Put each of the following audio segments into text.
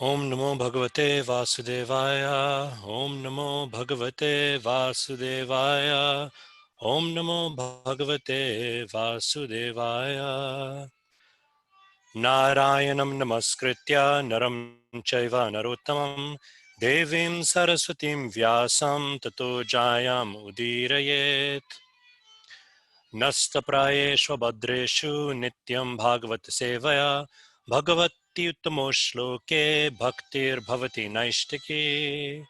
Om Namo Bhagavate Vasudevaya. Om Namo Bhagavate Vasudevaya. Om Namo Bhagavate Vasudevaya. Narayanam Namaskritya Naram Chaiva Narottamam Devim Saraswatim Vyasam Tato Jayam Udirayet. Nastaprayeshu Bhadreshu Nityam Bhagavat Sevaya Bhagavati Uttamo Shloke Bhaktir Bhavati Naishtiki.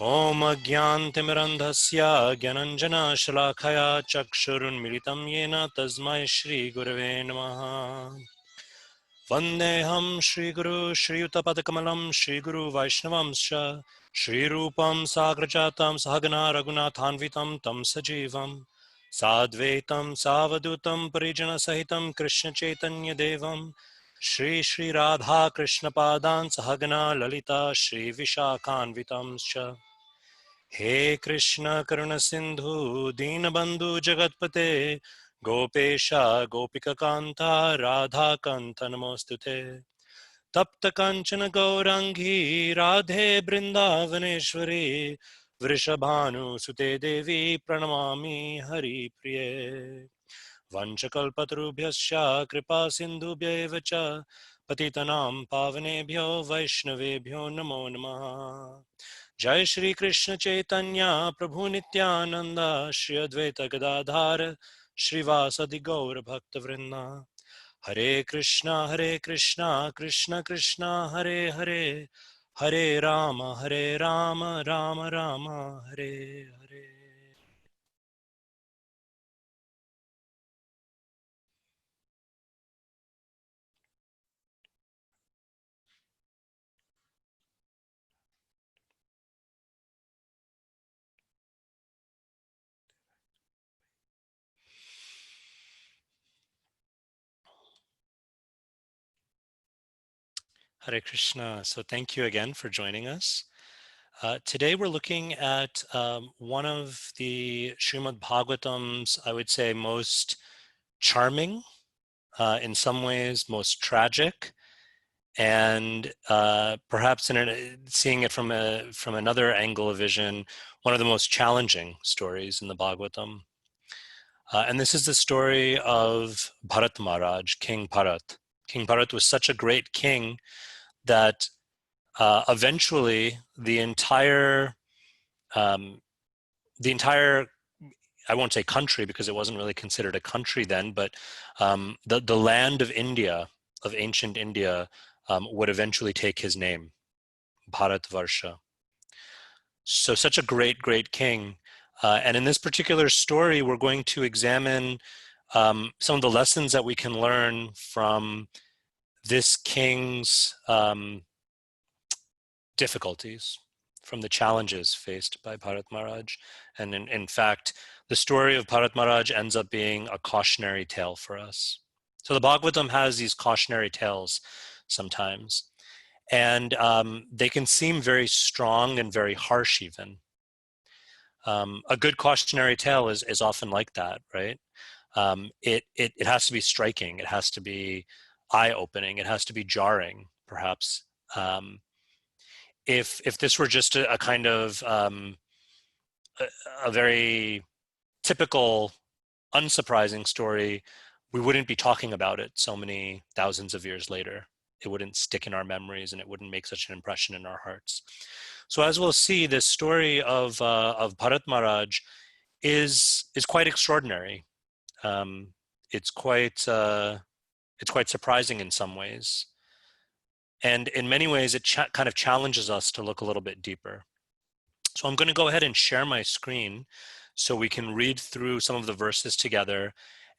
Om Agyantimirandhasya Gyananjana Shalakaya Chakshurun Militam Yena Tasmai Shri Gurave Namaha. Vandeham Shri Guru Shri Utapatakalam Shri Guru Vaishnavamscha Shri Rupam Sagrajatam Sahagana Raghunathanvitam Tam Sajivam Sadvaitam Savadutam Parijana Sahitam Krishna Chaitanya Devam Shri Shri Radha Krishna Padan Sahagana Lalita Shri Vishakhanvitamscha. He Krishna Karuna Sindhu Dinabandhu Jagatpate Gopesha Gopika Kanta Radha Kanta Namostute Tapta Kanchana Gaurangi Radhe Brindavaneshwari Vrishabhanu Sute Devi Pranamami Hari Priye Vanchakalpatarubhyasya Kripa Sindhubhya Cha Patitanam Pavanebhyo Vaishnavebhyo Namo Namaha. Jai Shri Krishna Chaitanya Prabhu Nityananda Shri Advaita Gadadhar Shri Vasadi Gaur Bhakta Vrinda. Hare Krishna Krishna Krishna Hare Hare Hare Rama Rama Rama Hare Hare. Hare Krishna. So thank you again for joining us. Today we're looking at one of the Srimad Bhagavatam's, I would say, most charming, in some ways most tragic, and perhaps seeing it from another angle of vision, one of the most challenging stories in the Bhagavatam. And this is the story of Bharat Maharaj, King Bharat. King Bharat was such a great king that eventually um, the entire, I won't say country because it wasn't really considered a country then, but the land of India, of ancient India, would eventually take his name, Bharatvarsha. So such a great, great king. And in this particular story, we're going to examine some of the lessons that we can learn from this king's difficulties, from the challenges faced by Bharat Maharaj. And in fact, the story of Bharat Maharaj ends up being a cautionary tale for us. So the Bhagavatam has these cautionary tales sometimes, and they can seem very strong and very harsh even. A good cautionary tale is often like that, right? It has to be striking, it has to be eye-opening, it has to be jarring, perhaps. If this were just a kind of a very typical, unsurprising story, we wouldn't be talking about it so many thousands of years later. It wouldn't stick in our memories, and it wouldn't make such an impression in our hearts. So, as we'll see, this story of Bharat Maharaj is quite extraordinary. Um, it's quite surprising in some ways, and in many ways, it kind of challenges us to look a little bit deeper. So I'm going to go ahead and share my screen so we can read through some of the verses together.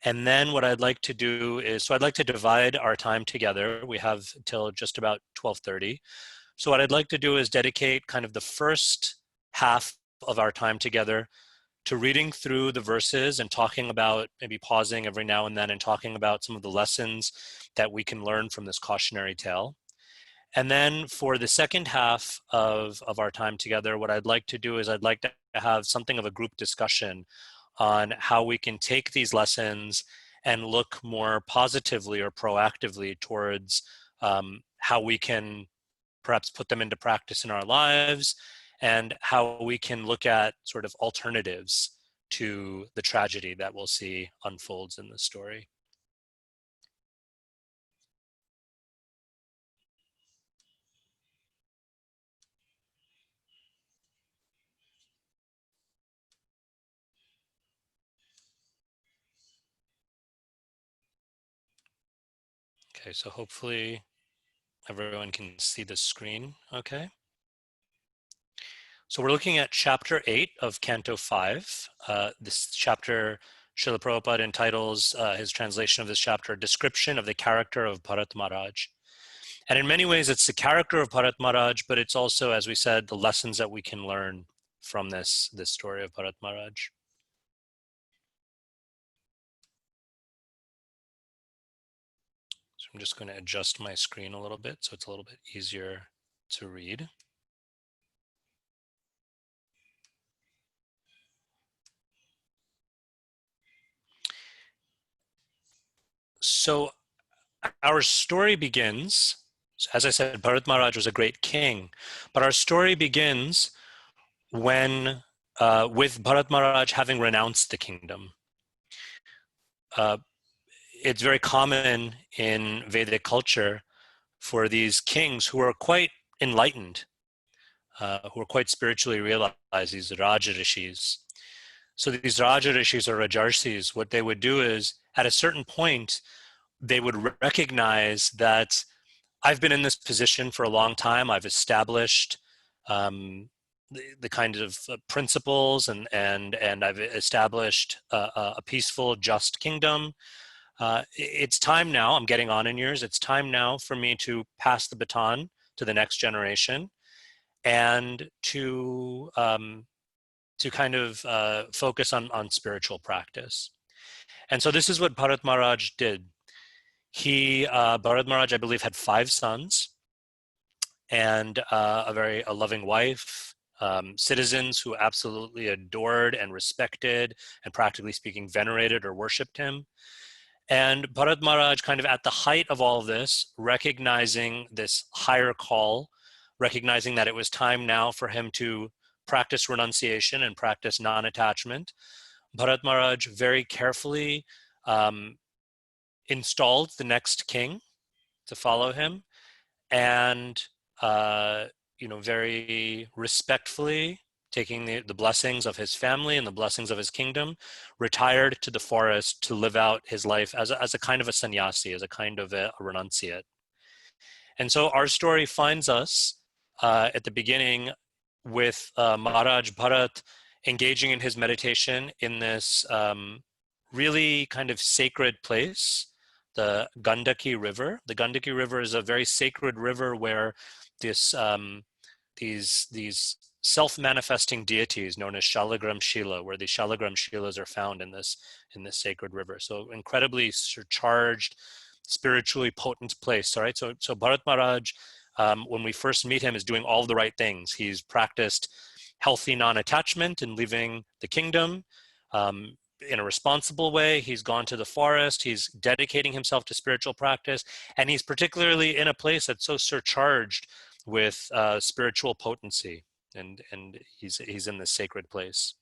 And then what I'd like to do is, so I'd like to divide our time together. We have till just about 12:30. So what I'd like to do is dedicate kind of the first half of our time together to reading through the verses and talking about, maybe pausing every now and then and talking about some of the lessons that we can learn from this cautionary tale. And then for the second half of our time together, what I'd like to do is I'd like to have something of a group discussion on how we can take these lessons and look more positively or proactively towards how we can perhaps put them into practice in our lives, and how we can look at sort of alternatives to the tragedy that we'll see unfolds in the story. Okay, so hopefully everyone can see the screen okay. So we're looking at chapter 8 of Canto 5. This chapter, Srila Prabhupada entitles his translation of this chapter, A Description of the Character of Bharat Maharaj. And in many ways, it's the character of Bharat Maharaj, but it's also, as we said, the lessons that we can learn from this story of Bharat Maharaj. So I'm just going to adjust my screen a little bit so it's a little bit easier to read. So our story begins, as I said, Bharat Maharaj was a great king, but our story begins when with Bharat Maharaj having renounced the kingdom. It's very common in Vedic culture for these kings who are quite enlightened, who are quite spiritually realized, these Raja Rishis. So these Raja Rishis or Rajarsis, what they would do is, at a certain point, they would recognize that I've been in this position for a long time. I've established the kind of principles and I've established a peaceful, just kingdom. It's time now, I'm getting on in years, it's time now for me to pass the baton to the next generation and to kind of focus on spiritual practice. And so this is what Bharat Maharaj did. Bharat Maharaj, I believe, had 5 sons and a loving wife, citizens who absolutely adored and respected and, practically speaking, venerated or worshipped him. And Bharat Maharaj, kind of at the height of all of this, recognizing this higher call, recognizing that it was time now for him to practice renunciation and practice non-attachment, Bharat Maharaj very carefully installed the next king to follow him, and very respectfully, taking the blessings of his family and the blessings of his kingdom, retired to the forest to live out his life as a kind of a sannyasi, as a kind of a renunciate. And so our story finds us at the beginning with Maharaj Bharat engaging in his meditation in this really kind of sacred place, the Gandaki River. The Gandaki River is a very sacred river where these self-manifesting deities known as Shalagram Shila, where the Shalagram Shilas are found in this sacred river. So incredibly charged, spiritually potent place. All right. So Bharat Maharaj, when we first meet him, is doing all the right things. He's practiced healthy non-attachment and leaving the kingdom in a responsible way. He's gone to the forest. He's dedicating himself to spiritual practice, and he's particularly in a place that's so surcharged with spiritual potency, and he's in this sacred place.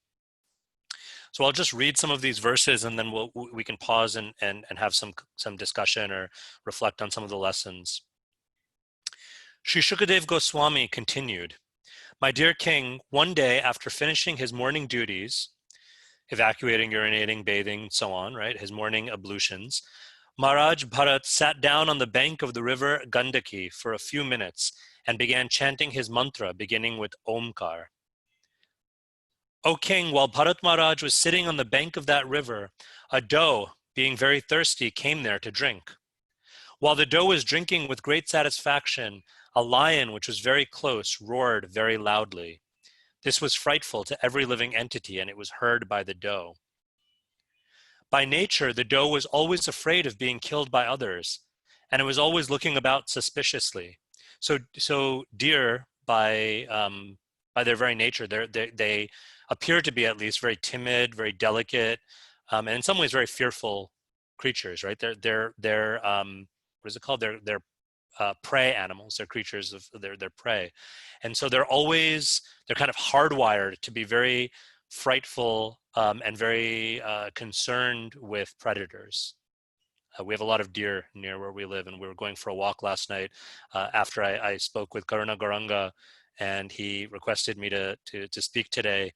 So I'll just read some of these verses, and then we can pause and have some discussion or reflect on some of the lessons. Sri Shukadev Goswami continued, "My dear king, one day after finishing his morning duties, evacuating, urinating, bathing, and so on, right, his morning ablutions, Maharaj Bharat sat down on the bank of the river Gandaki for a few minutes and began chanting his mantra beginning with Omkar. O king, while Bharat Maharaj was sitting on the bank of that river, a doe, being very thirsty, came there to drink. While the doe was drinking with great satisfaction, a lion, which was very close, roared very loudly. This was frightful to every living entity, and it was heard by the doe. By nature, the doe was always afraid of being killed by others, and it was always looking about suspiciously. So deer, by their very nature, they appear to be at least very timid, very delicate, and in some ways very fearful creatures. Right? They're what is it called? They're prey animals. They're creatures of their prey, and so they're kind of hardwired to be very frightful and very concerned with predators. We have a lot of deer near where we live, and we were going for a walk last night after I spoke with Karuna Garanga, and he requested me to speak today.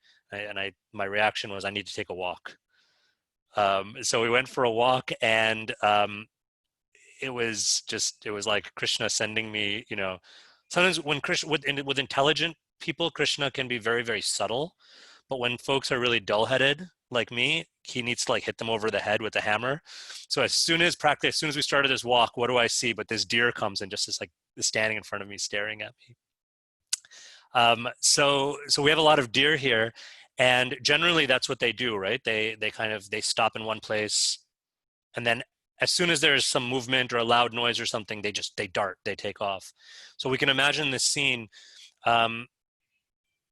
My reaction was, I need to take a walk. So we went for a walk, and it was like Krishna sending me, sometimes when Krishna, with intelligent people, Krishna can be very, very subtle. But when folks are really dull-headed like me, he needs to like hit them over the head with a hammer. So as soon as we started this walk, what do I see? But this deer comes and just is like standing in front of me, staring at me. So we have a lot of deer here, and generally that's what they do, right? They stop in one place, and then as soon as there's some movement or a loud noise or something, they take off. So we can imagine this scene.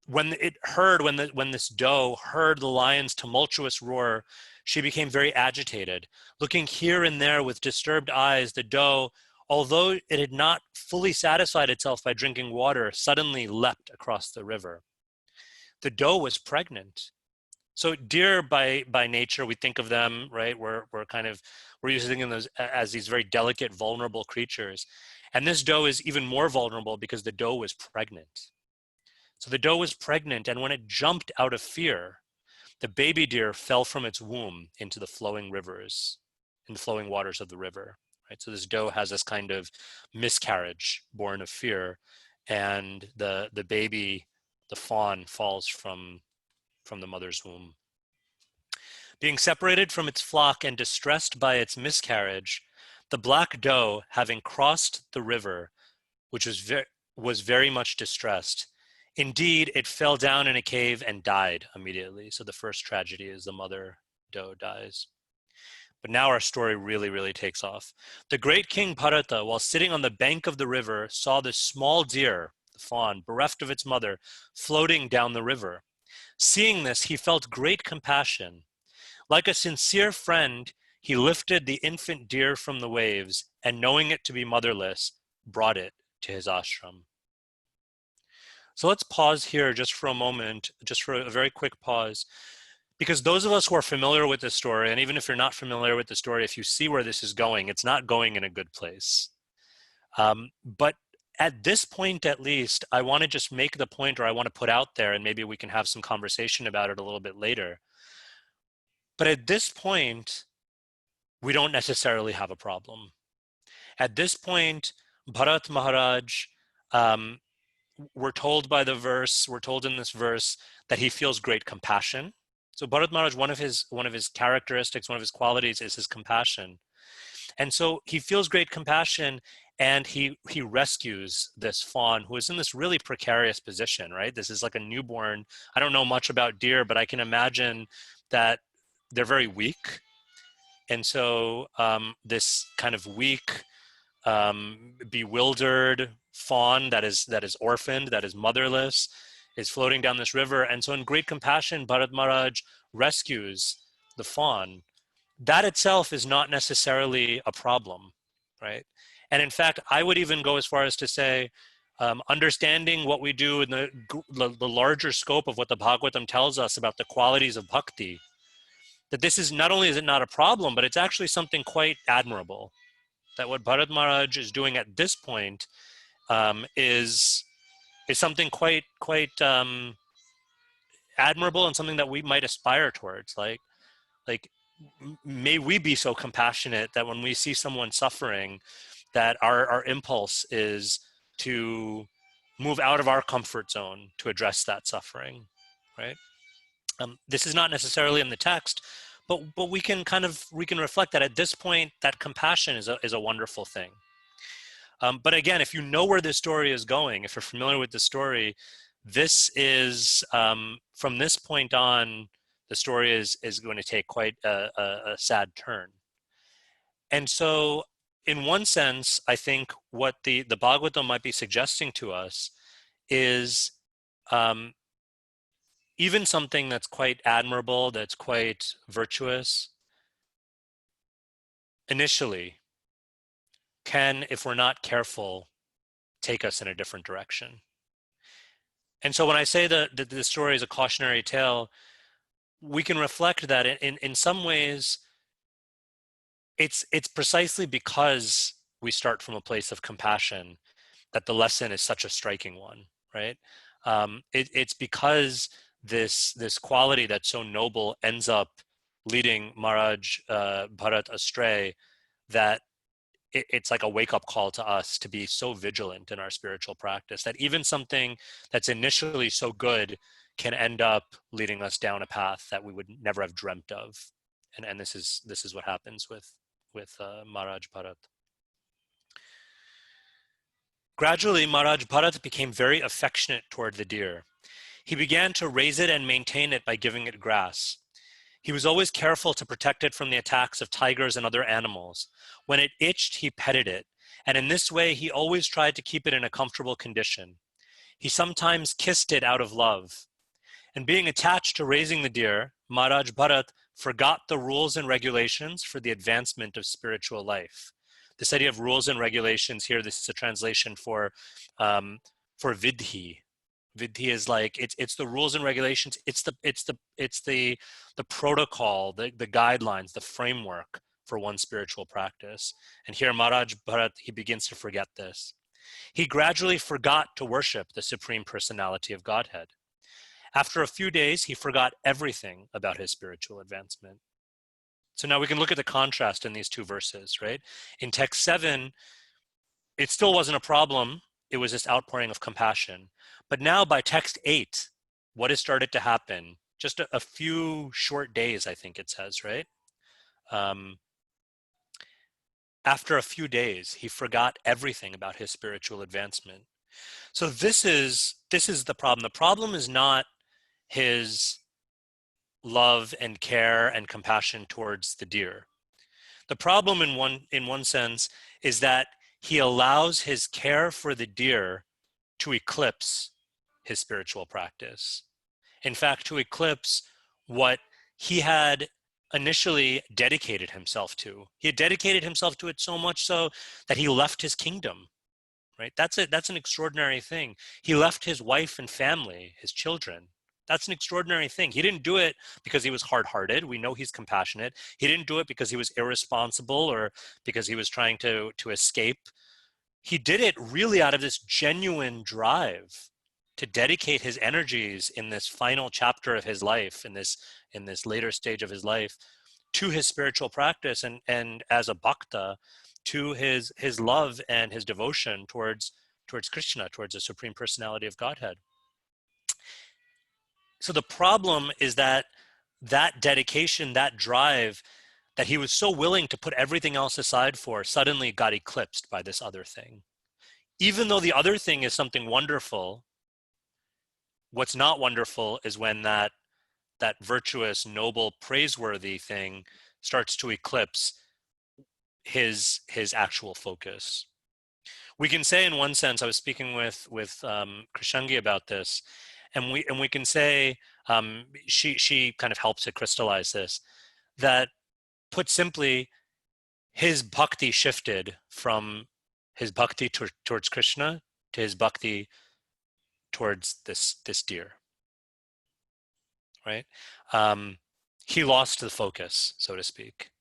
When this doe heard the lion's tumultuous roar, she became very agitated. Looking here and there with disturbed eyes, the doe, although it had not fully satisfied itself by drinking water, suddenly leapt across the river. The doe was pregnant. So deer by nature, we think of them, right? We're using them as these very delicate, vulnerable creatures. And this doe is even more vulnerable because the doe was pregnant. So the doe was pregnant, and when it jumped out of fear, the baby deer fell from its womb into the flowing waters of the river. Right? So this doe has this kind of miscarriage born of fear, and the baby, the fawn, falls from the mother's womb. Being separated from its flock and distressed by its miscarriage, the black doe, having crossed the river, which was very much distressed. Indeed, it fell down in a cave and died immediately. So the first tragedy is the mother doe dies. But now our story really, really takes off. The great king Bharata, while sitting on the bank of the river, saw the small deer, the fawn, bereft of its mother, floating down the river. Seeing this, he felt great compassion. Like a sincere friend, he lifted the infant deer from the waves, and knowing it to be motherless, brought it to his ashram. So let's pause here just for a moment, just for a very quick pause, because those of us who are familiar with this story, and even if you're not familiar with the story, if you see where this is going, it's not going in a good place. But at this point, at least, I want to just make the point, or I want to put out there, and maybe we can have some conversation about it a little bit later. But at this point, we don't necessarily have a problem. At this point, Bharat Maharaj, we're told in this verse that he feels great compassion. So Bharat Maharaj, one of his characteristics, one of his qualities is his compassion. And so he feels great compassion, and he rescues this fawn who is in this really precarious position, right? This is like a newborn. I don't know much about deer, but I can imagine that they're very weak. And so this kind of weak, bewildered fawn that is orphaned, that is motherless, is floating down this river. And so in great compassion, Bharat Maharaj rescues the fawn. That itself is not necessarily a problem, right? And in fact, I would even go as far as to say, understanding what we do in the larger scope of what the Bhagavatam tells us about the qualities of bhakti, that this is not only is it not a problem, but it's actually something quite admirable. That what Bharat Maharaj is doing at this point is something quite admirable, and something that we might aspire towards. Like may we be so compassionate that when we see someone suffering, that our impulse is to move out of our comfort zone to address that suffering, right? This is not necessarily in the text, but we can reflect that at this point, that compassion is a wonderful thing. But again, if you know where this story is going, if you're familiar with the story, this is from this point on, the story is going to take quite a sad turn. And so, in one sense, I think what the Bhagavatam might be suggesting to us is even something that's quite admirable, that's quite virtuous, initially, can, if we're not careful, take us in a different direction. And so when I say that the story is a cautionary tale, we can reflect that in some ways, it's precisely because we start from a place of compassion that the lesson is such a striking one, right? It's because this quality that's so noble ends up leading Maharaj Bharat astray, that it's like a wake-up call to us to be so vigilant in our spiritual practice that even something that's initially so good can end up leading us down a path that we would never have dreamt of. And this is what happens with Maharaj Bharat. Gradually, Maharaj Bharat became very affectionate toward the deer. He began to raise it and maintain it by giving it grass. He was always careful to protect it from the attacks of tigers and other animals. When it itched, he petted it, and in this way he always tried to keep it in a comfortable condition. He sometimes kissed it out of love. And being attached to raising the deer, Maharaj Bharat forgot the rules and regulations for the advancement of spiritual life. This idea of rules and regulations here, this is a translation for vidhi. Vidhi is like it's the rules and regulations. It's the protocol, the guidelines, the framework for one's spiritual practice. And here Maharaj Bharat, he begins to forget this. He gradually forgot to worship the Supreme Personality of Godhead. After a few days, he forgot everything about his spiritual advancement. So now we can look at the contrast in these two verses, right? In text 7, it still wasn't a problem. It was this outpouring of compassion. But now by text 8, what has started to happen? Just a few short days, I think it says, right? After a few days, he forgot everything about his spiritual advancement. So this is the problem. The problem is not his love and care and compassion towards the deer. The problem in one sense is that he allows his care for the deer to eclipse his spiritual practice. In fact, to eclipse what he had initially dedicated himself to. He had dedicated himself to it so much so that he left his kingdom, right? That's an extraordinary thing. He left his wife and family, his children. That's an extraordinary thing. He didn't do it because he was hard-hearted. We know he's compassionate. He didn't do it because he was irresponsible or because he was trying to escape. He did it really out of this genuine drive to dedicate his energies in this final chapter of his life, in this later stage of his life, to his spiritual practice and as a bhakta, to his love and his devotion towards Krishna, towards the Supreme Personality of Godhead. So the problem is that dedication, that drive that he was so willing to put everything else aside for, suddenly got eclipsed by this other thing. Even though the other thing is something wonderful, what's not wonderful is when that virtuous, noble, praiseworthy thing starts to eclipse his actual focus. We can say, in one sense, I was speaking with Krishangi about this, and we can say, she kind of helps to crystallize this, that put simply, his bhakti shifted from his bhakti towards Krishna to his bhakti towards this deer, right? He lost the focus, so to speak.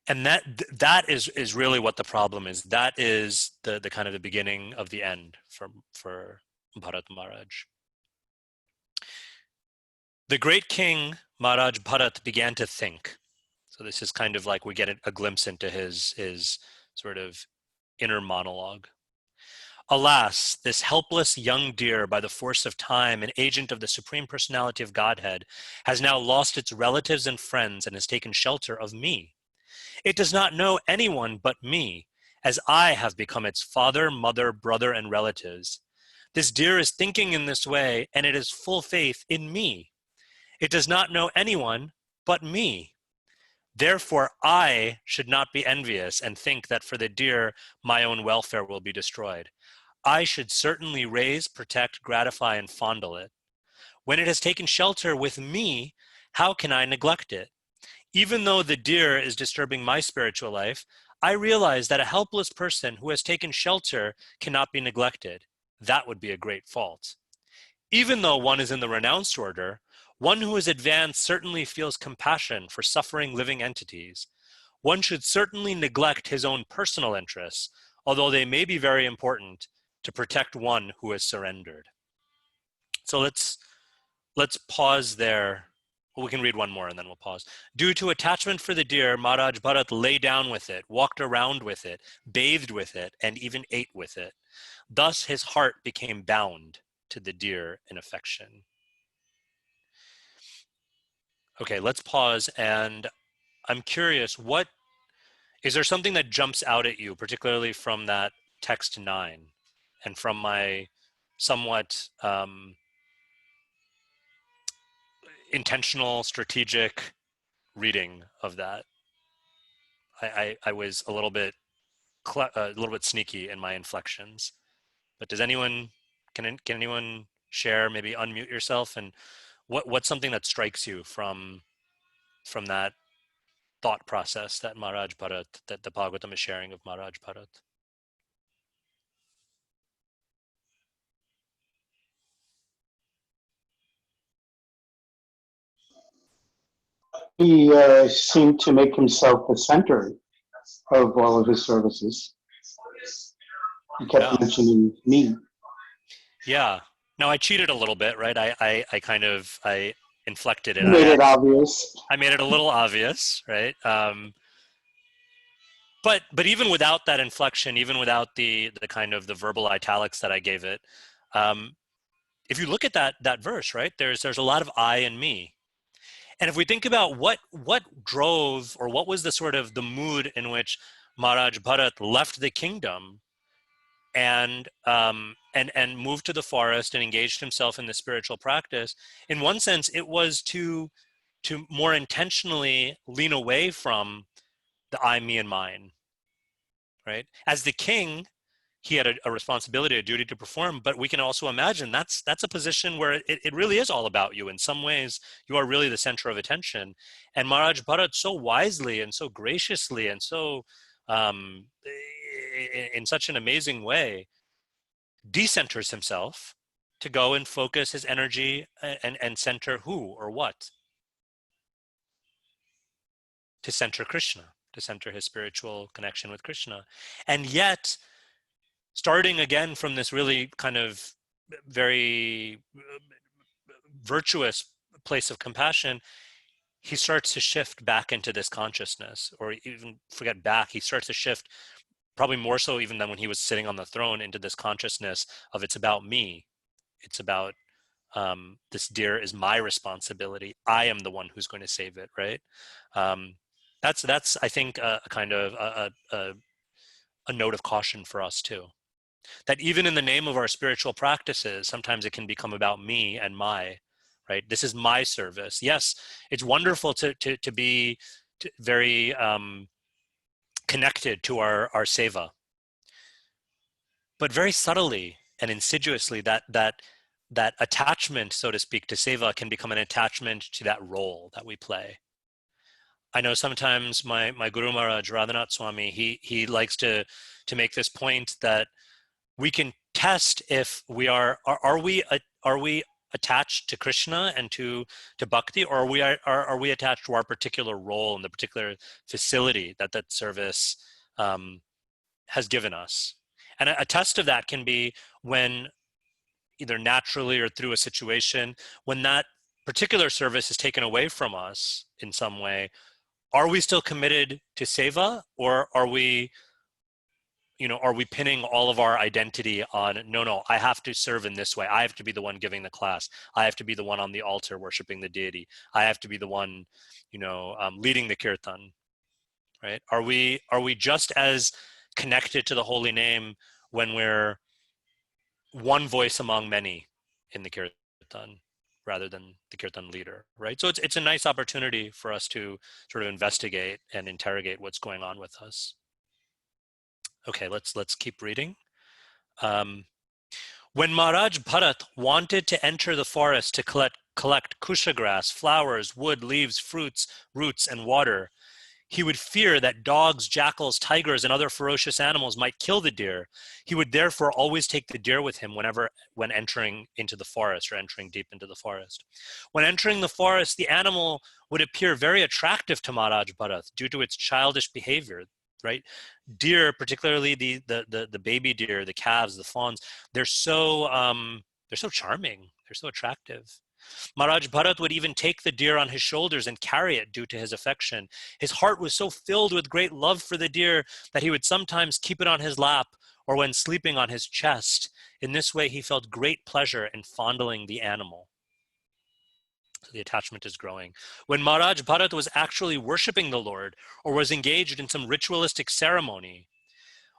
And that is really what the problem is. That is the kind of the beginning of the end for Bharat Maharaj. The great king Maharaj Bharat began to think. So this is kind of like we get a glimpse into his sort of inner monologue. Alas, this helpless young deer, by the force of time, an agent of the Supreme Personality of Godhead, has now lost its relatives and friends and has taken shelter of me. It does not know anyone but me, as I have become its father, mother, brother, and relatives. This deer is thinking in this way, and it has full faith in me. It does not know anyone but me. Therefore, I should not be envious and think that for the deer, my own welfare will be destroyed. I should certainly raise, protect, gratify, and fondle it. When it has taken shelter with me, how can I neglect it? Even though the deer is disturbing my spiritual life, I realize that a helpless person who has taken shelter cannot be neglected. That would be a great fault. Even though one is in the renounced order, one who is advanced certainly feels compassion for suffering living entities. One should certainly neglect his own personal interests, although they may be very important, to protect one who has surrendered. So let's pause there. Well, we can read one more and then we'll pause. Due to attachment for the deer, Maharaj Bharat lay down with it, walked around with it, bathed with it, and even ate with it. Thus his heart became bound to the deer in affection. Okay, let's pause, and I'm curious, what is there something that jumps out at you, particularly from that text 9 and from my somewhat intentional, strategic reading of that? I was a little bit sneaky in my inflections, but does anyone can anyone share, maybe unmute yourself, and what's something that strikes you from that thought process that Maharaj Bharat, that the Bhagavatam is sharing of Maharaj Bharat? He seemed to make himself the center of all of his services. He kept mentioning me. Yeah. Now I cheated a little bit, right? I inflected it. You made it obvious. I made it a little obvious, right? But even without that inflection, even without the kind of the verbal italics that I gave it, if you look at that verse, right, there's a lot of I and me. And if we think about what drove, or what was the sort of the mood in which Maharaj Bharat left the kingdom and moved to the forest and engaged himself in the spiritual practice, in one sense, it was to more intentionally lean away from the I, me, and mine, right? As the king, he had a responsibility, a duty to perform, but we can also imagine that's a position where it really is all about you. In some ways, you are really the center of attention. And Maharaj Bharat so wisely and so graciously and so in such an amazing way decenters himself to go and focus his energy and center who or what? To center Krishna, to center his spiritual connection with Krishna. And yet, starting again from this really kind of very virtuous place of compassion, he starts to shift back into this consciousness, or even forget back, he starts to shift, probably more so even than when he was sitting on the throne, into this consciousness of it's about me. It's about this deer is my responsibility. I am the one who's going to save it, right? That's I think a kind of a note of caution for us too. That even in the name of our spiritual practices, sometimes it can become about me and my, right? This is my service. Yes, it's wonderful to be very connected to our seva, but very subtly and insidiously, that attachment, so to speak, to seva can become an attachment to that role that we play. I know sometimes my Guru Maharaj, Radhanath Swami, he likes to make this point that we can test if we are we attached to Krishna and to bhakti, or are we attached to our particular role in the particular facility that service has given us. And a test of that can be when, either naturally or through a situation, when that particular service is taken away from us in some way, are we still committed to seva, or are we pinning all of our identity on, no, I have to serve in this way. I have to be the one giving the class. I have to be the one on the altar worshiping the deity. I have to be the one, leading the kirtan, right? Are we just as connected to the holy name when we're one voice among many in the kirtan rather than the kirtan leader, right? So it's a nice opportunity for us to sort of investigate and interrogate what's going on with us. Okay, let's keep reading. When Maharaj Bharat wanted to enter the forest to collect collect kusha grass, flowers, wood, leaves, fruits, roots, and water. He would fear that dogs, jackals, tigers, and other ferocious animals might kill the deer. He would therefore always take the deer with him when entering into the forest or entering deep into the forest. When entering the forest, the animal would appear very attractive to Maharaj Bharat due to its childish behavior, right? Deer, particularly the baby deer, the calves, the fawns, they're so charming. They're so attractive. Maharaj Bharat would even take the deer on his shoulders and carry it due to his affection. His heart was so filled with great love for the deer that he would sometimes keep it on his lap or when sleeping on his chest. In this way, he felt great pleasure in fondling the animal. So the attachment is growing. When Maharaj Bharat was actually worshipping the Lord or was engaged in some ritualistic ceremony,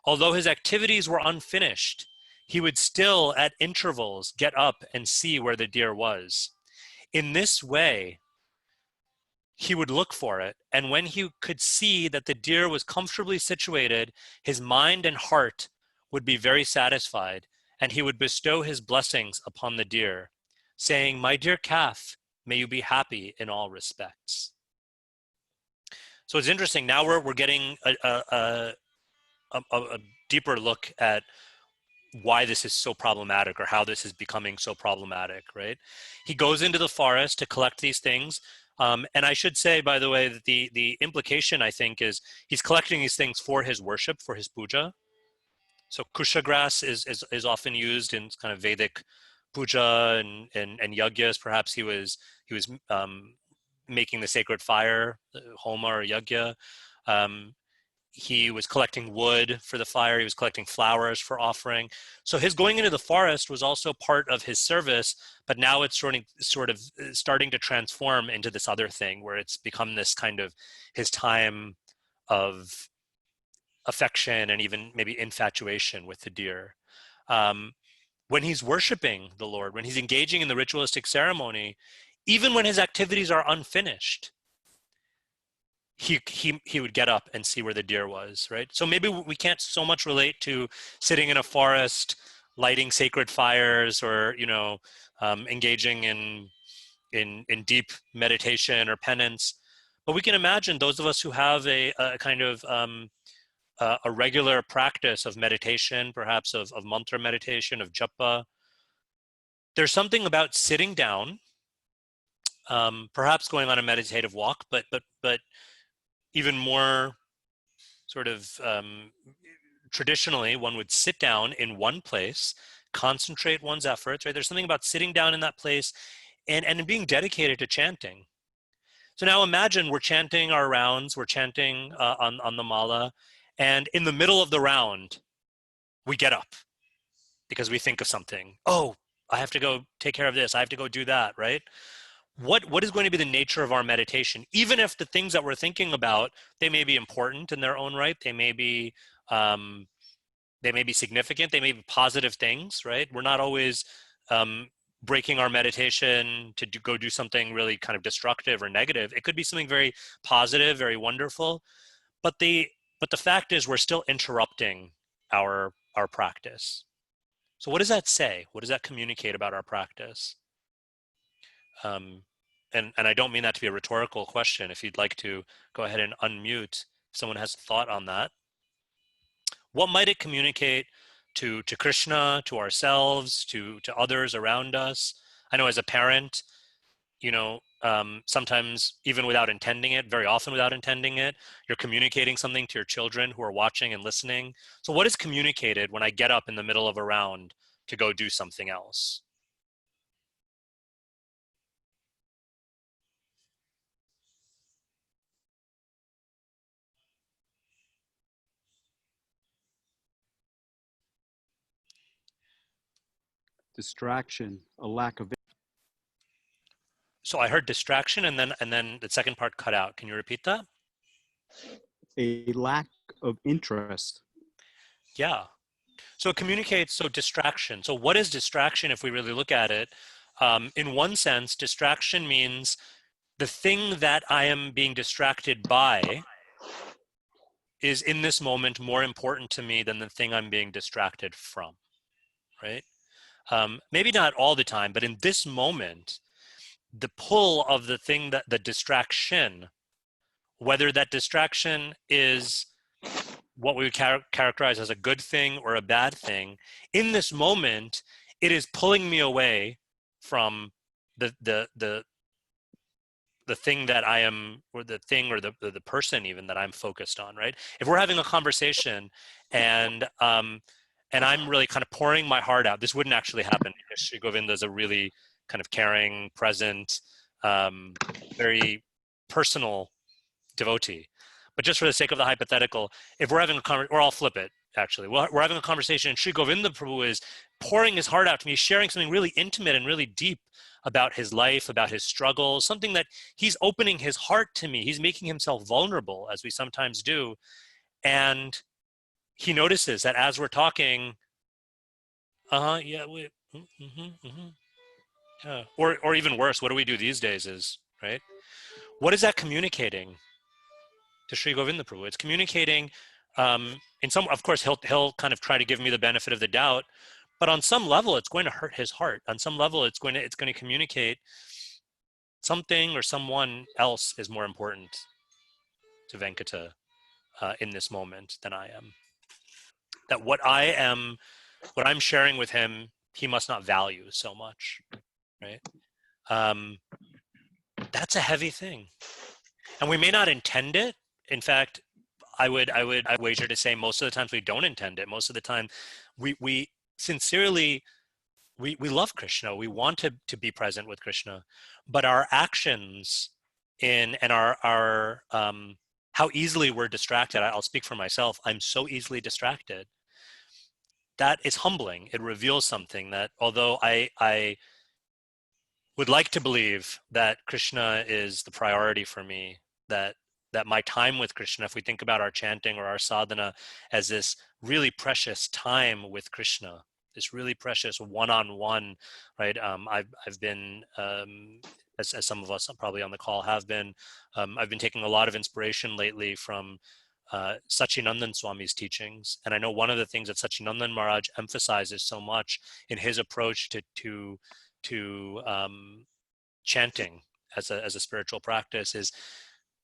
although his activities were unfinished, he would still at intervals get up and see where the deer was. In this way, he would look for it, and when he could see that the deer was comfortably situated, his mind and heart would be very satisfied, and he would bestow his blessings upon the deer, saying, "My dear calf, may you be happy in all respects." So it's interesting. Now we're getting a deeper look at why this is so problematic or how this is becoming so problematic, right? He goes into the forest to collect these things. And I should say, by the way, that the implication, I think, is he's collecting these things for his worship, for his puja. So kusha grass is often used in kind of Vedic puja and yagyas. Perhaps he was making the sacred fire, homa or yagya. He was collecting wood for the fire. He was collecting flowers for offering. So his going into the forest was also part of his service, but now it's sort of starting to transform into this other thing where it's become this kind of his time of affection and even maybe infatuation with the deer. When he's worshiping the Lord, when he's engaging in the ritualistic ceremony, even when his activities are unfinished, he would get up and see where the deer was, right? So maybe we can't so much relate to sitting in a forest, lighting sacred fires, or engaging in deep meditation or penance. But we can imagine those of us who have a kind of a regular practice of meditation, perhaps of mantra meditation, of japa. There's something about sitting down, perhaps going on a meditative walk, but even more sort of traditionally, one would sit down in one place, concentrate one's efforts, right? There's something about sitting down in that place and being dedicated to chanting. So now imagine we're chanting our rounds, we're chanting on the mala, and in the middle of the round, we get up because we think of something. Oh, I have to go take care of this. I have to go do that, right? What is going to be the nature of our meditation? Even if the things that we're thinking about, they may be important in their own right. Um, they may be significant. They may be positive things, right? We're not always breaking our meditation to go do something really kind of destructive or negative. It could be something very positive, very wonderful. But the fact is, we're still interrupting our practice. So what does that say? What does that communicate about our practice? Um, and I don't mean that to be a rhetorical question. If you'd like to go ahead and unmute, if someone has a thought on that. What might it communicate to Krishna, to ourselves, to others around us? I know as a parent, sometimes even without intending it, very often without intending it, you're communicating something to your children who are watching and listening. So what is communicated when I get up in the middle of a round to go do something else? Distraction, a lack of So I heard distraction and then the second part cut out. Can you repeat that? a lack of interest. Yeah. So it communicates, so distraction. So what is distraction if we really look at it? In one sense, distraction means the thing that I am being distracted by is in this moment more important to me than the thing I'm being distracted from, right? Maybe not all the time, but in this moment, the pull of the thing, that the distraction, whether that distraction is what we would characterize as a good thing or a bad thing, in this moment, it is pulling me away from the thing that I am, or the thing, or the person even that I'm focused on, right? If we're having a conversation and I'm really kind of pouring my heart out, this wouldn't actually happen because Sri Govinda is a really kind of caring, present, very personal devotee. But just for the sake of the hypothetical, if we're having a conversation, or I'll flip it, actually. We're having a conversation and Sri Govinda Prabhu is pouring his heart out to me, sharing something really intimate and really deep about his life, about his struggles, something that he's opening his heart to me. He's making himself vulnerable, as we sometimes do. And he notices that as we're talking, yeah, yeah. Or even worse, what do we do these days is, right? What is that communicating to Sri Govinda Prabhu? It's communicating, in some, of course, he'll kind of try to give me the benefit of the doubt, but on some level, it's going to hurt his heart. On some level, it's going to communicate something or someone else is more important to Venkata in this moment than I am. That what I'm sharing with him, he must not value so much, right? That's a heavy thing, and we may not intend it. In fact, I wager to say most of the times we don't intend it. Most of the time, we sincerely we love Krishna. We want to be present with Krishna, but our actions and our how easily we're distracted. I'll speak for myself. I'm so easily distracted. That is humbling. It reveals something that, although I would like to believe that Krishna is the priority for me, that my time with Krishna, if we think about our chanting or our sadhana as this really precious time with Krishna, this really precious one-on-one, right? I've been, as some of us probably on the call have been, I've been taking a lot of inspiration lately from Sachinandan Swami's teachings. And I know one of the things that Sachinandan Maharaj emphasizes so much in his approach to chanting as a spiritual practice is,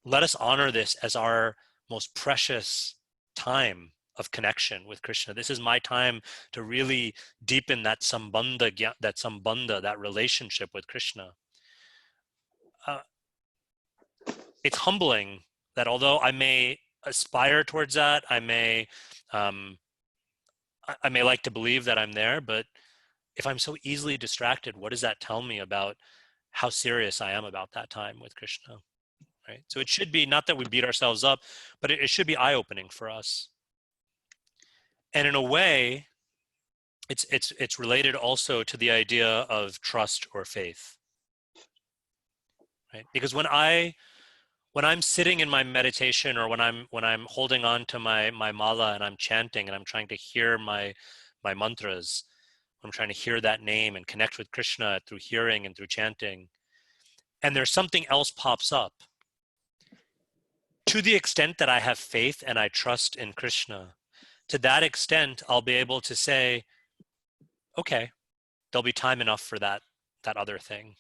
let us honor this as our most precious time of connection with Krishna. This is my time to really deepen that sambandha, that relationship with Krishna. It's humbling that although I may aspire towards that, I may like to believe that I'm there, but if I'm so easily distracted, what does that tell me about how serious I am about that time with Krishna? Right? So it should be not that we beat ourselves up, but it should be eye-opening for us. And in a way, it's related also to the idea of trust or faith. Right? Because when I'm sitting in my meditation, or when I'm holding on to my mala and I'm chanting and I'm trying to hear my mantras, I'm trying to hear that name and connect with Krishna through hearing and through chanting, and there's something else pops up, to the extent that I have faith and I trust in Krishna, to that extent, I'll be able to say, okay, there'll be time enough for that other thing.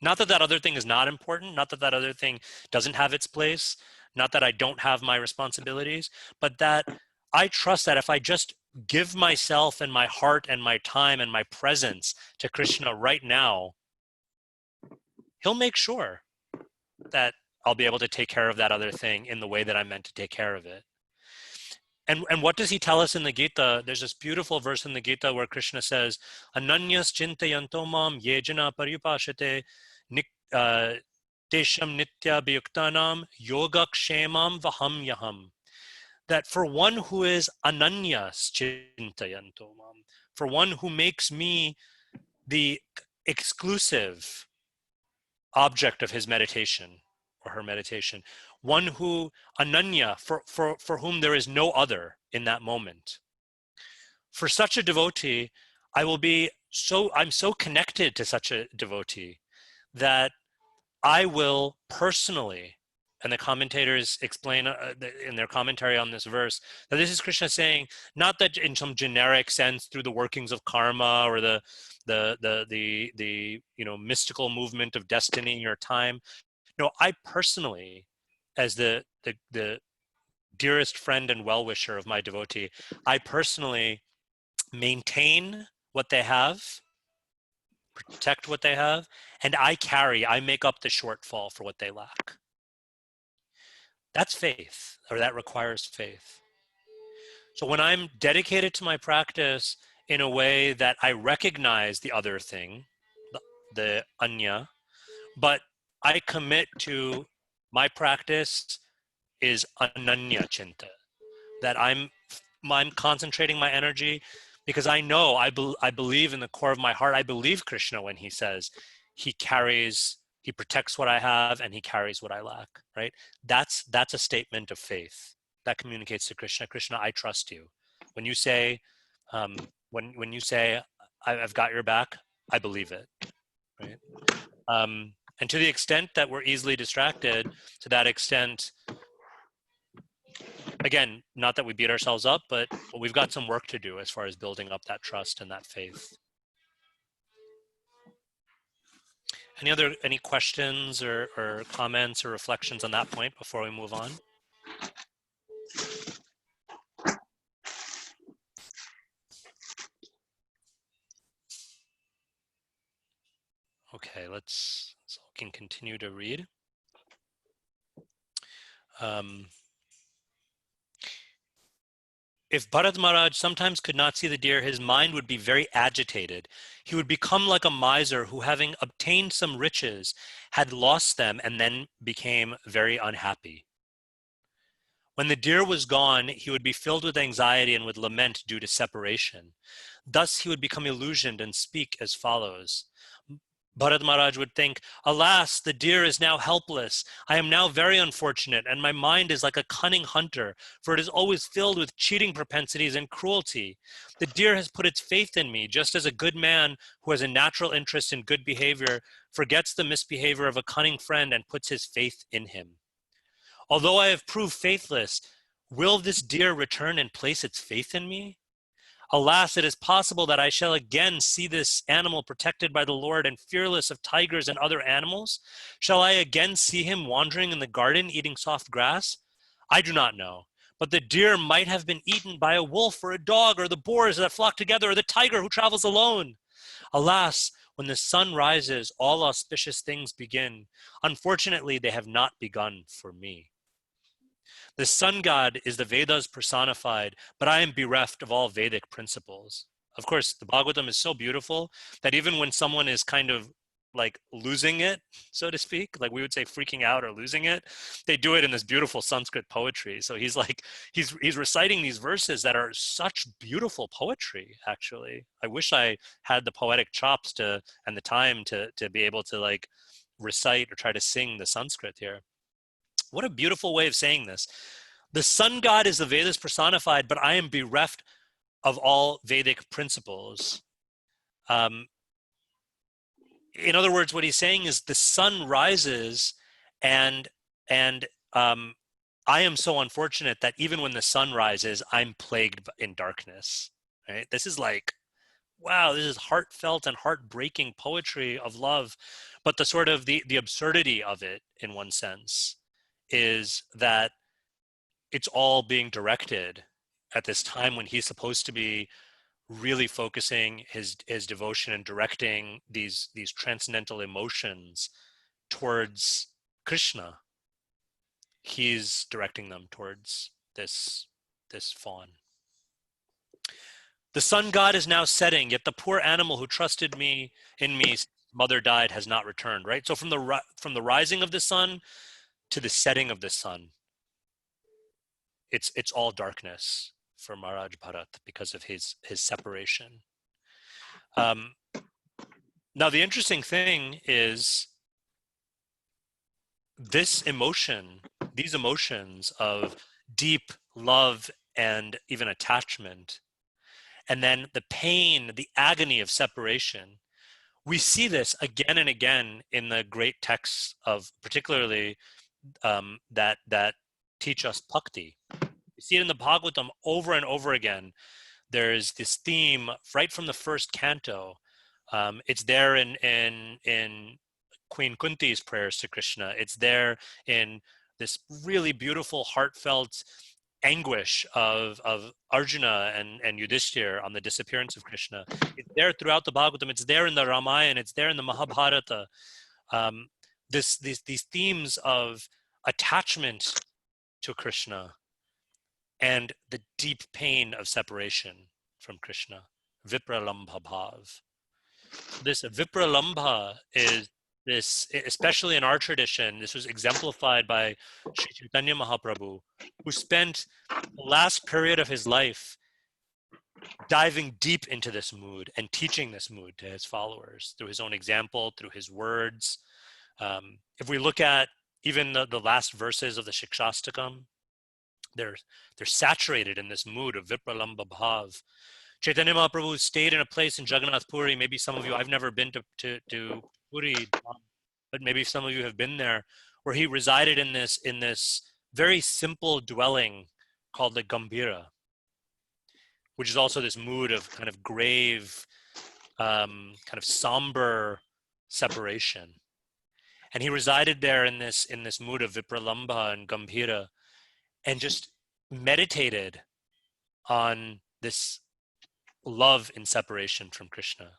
Not that that other thing is not important, not that that other thing doesn't have its place, not that I don't have my responsibilities, but that I trust that if I just give myself and my heart and my time and my presence to Krishna right now, he'll make sure that I'll be able to take care of that other thing in the way that I'm meant to take care of it. And what does he tell us in the Gita? There's this beautiful verse in the Gita where Krishna says, Ananyas chintayanto mam yejana paripashate tesham nitya bhayuktanam yoga kshemam vaham yaham. That for one who is ananyas chintayanto mam, for one who makes me the exclusive object of his meditation or her meditation, one who ananya, for whom there is no other in that moment. For such a devotee, I'm so connected to such a devotee that I will personally and the commentators explain in their commentary on this verse that this is Krishna saying, not that in some generic sense through the workings of karma or the mystical movement of destiny or time. No, I personally, as the dearest friend and well-wisher of my devotee, I personally maintain what they have, protect what they have, and I make up the shortfall for what they lack. That's faith, or that requires faith. So when I'm dedicated to my practice in a way that I recognize the other thing, the anya, but I commit to my practice is ananya chinta, that I'm concentrating my energy because I know, I believe in the core of my heart, I believe Krishna when he says he protects what I have and he carries what I lack, right? That's a statement of faith that communicates to Krishna, Krishna, I trust you. When you say, when you say, I've got your back, I believe it, right? And to the extent that we're easily distracted, to that extent, again, not that we beat ourselves up, but we've got some work to do as far as building up that trust and that faith. Any questions or comments or reflections on that point before we move on? Okay, so we can continue to read. If Bharat Maharaj sometimes could not see the deer, his mind would be very agitated. He would become like a miser who, having obtained some riches, had lost them and then became very unhappy. When the deer was gone, he would be filled with anxiety and would lament due to separation. Thus he would become illusioned and speak as follows. Bharat Maharaj would think, alas, the deer is now helpless. I am now very unfortunate, and my mind is like a cunning hunter, for it is always filled with cheating propensities and cruelty. The deer has put its faith in me, just as a good man who has a natural interest in good behavior forgets the misbehavior of a cunning friend and puts his faith in him. Although I have proved faithless, will this deer return and place its faith in me? Alas, it is possible that I shall again see this animal protected by the Lord and fearless of tigers and other animals. Shall I again see him wandering in the garden eating soft grass? I do not know. But the deer might have been eaten by a wolf or a dog or the boars that flock together or the tiger who travels alone. Alas, when the sun rises, all auspicious things begin. Unfortunately, they have not begun for me. The sun god is the Vedas personified, but I am bereft of all Vedic principles. Of course, the Bhagavatam is so beautiful that even when someone is kind of like losing it, so to speak, like we would say freaking out or losing it, they do it in this beautiful Sanskrit poetry. So he's reciting these verses that are such beautiful poetry, actually. I wish I had the poetic chops and the time to be able to like recite or try to sing the Sanskrit here. What a beautiful way of saying this. The sun god is the Vedas personified, but I am bereft of all Vedic principles. In other words, what he's saying is the sun rises and I am so unfortunate that even when the sun rises, I'm plagued in darkness. Right? This is like, wow, this is heartfelt and heartbreaking poetry of love, but the sort of the absurdity of it in one sense is that it's all being directed at this time when he's supposed to be really focusing his devotion and directing these transcendental emotions towards Krishna. He's directing them towards this fawn. The sun god is now setting, yet the poor animal who trusted in me, mother died, has not returned. Right. So from the rising of the sun to the setting of the sun, it's all darkness for Maharaj Bharat because of his separation. Now the interesting thing is these emotions of deep love and even attachment, and then the pain, the agony of separation. We see this again and again in the great texts of particularly that teach us bhakti. You see it in the Bhagavatam over and over again. There's this theme right from the first canto. It's there in Queen Kunti's prayers to Krishna. It's there in this really beautiful, heartfelt anguish of Arjuna and Yudhishthir on the disappearance of Krishna. It's there throughout the Bhagavatam. It's there in the Ramayana. It's there in the Mahabharata. These themes of attachment to Krishna and the deep pain of separation from Krishna, vipralambha bhav. This vipralambha is this, especially in our tradition, this was exemplified by Sri Chaitanya Mahaprabhu, who spent the last period of his life diving deep into this mood and teaching this mood to his followers through his own example, through his words. If we look at even the last verses of the Shikshastakam, they're saturated in this mood of vipralambha bhav. Chaitanya Mahaprabhu stayed in a place in Jagannath Puri. Maybe some of you, I've never been to Puri, but maybe some of you have been there, where he resided in this very simple dwelling called the Gambhira, which is also this mood of kind of grave, kind of somber separation. And he resided there in this mood of vipralambha and Gambhira, and just meditated on this love in separation from Krishna.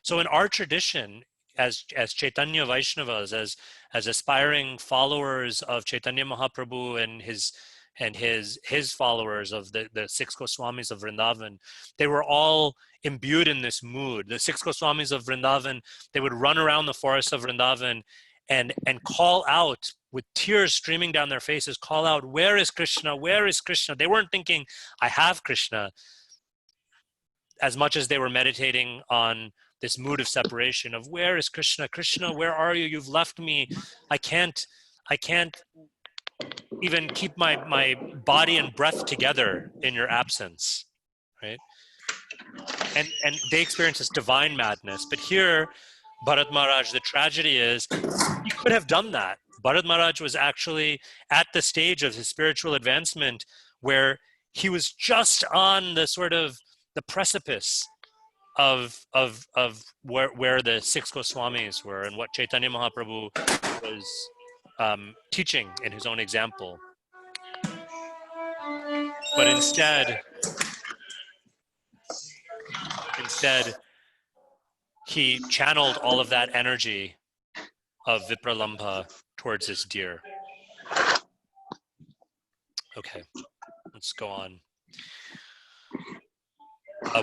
So in our tradition, as Chaitanya Vaishnavas, as aspiring followers of Chaitanya Mahaprabhu and his followers of the six Goswamis of Vrindavan, they were all imbued in this mood. The six Goswamis of Vrindavan, they would run around the forests of Vrindavan and call out with tears streaming down their faces, call out, "Where is Krishna? Where is Krishna?" They weren't thinking, "I have Krishna," as much as they were meditating on this mood of separation of, "Where is Krishna? Krishna, where are you? You've left me. I can't even keep my body and breath together in your absence," right? And they experience this divine madness. But here, Bharat Maharaj, the tragedy is, he could have done that. Bharat Maharaj was actually at the stage of his spiritual advancement where he was just on the sort of the precipice of where the six Goswamis were and what Chaitanya Mahaprabhu was teaching in his own example. But instead, he channeled all of that energy of vipralambha towards his deer. Okay, let's go on.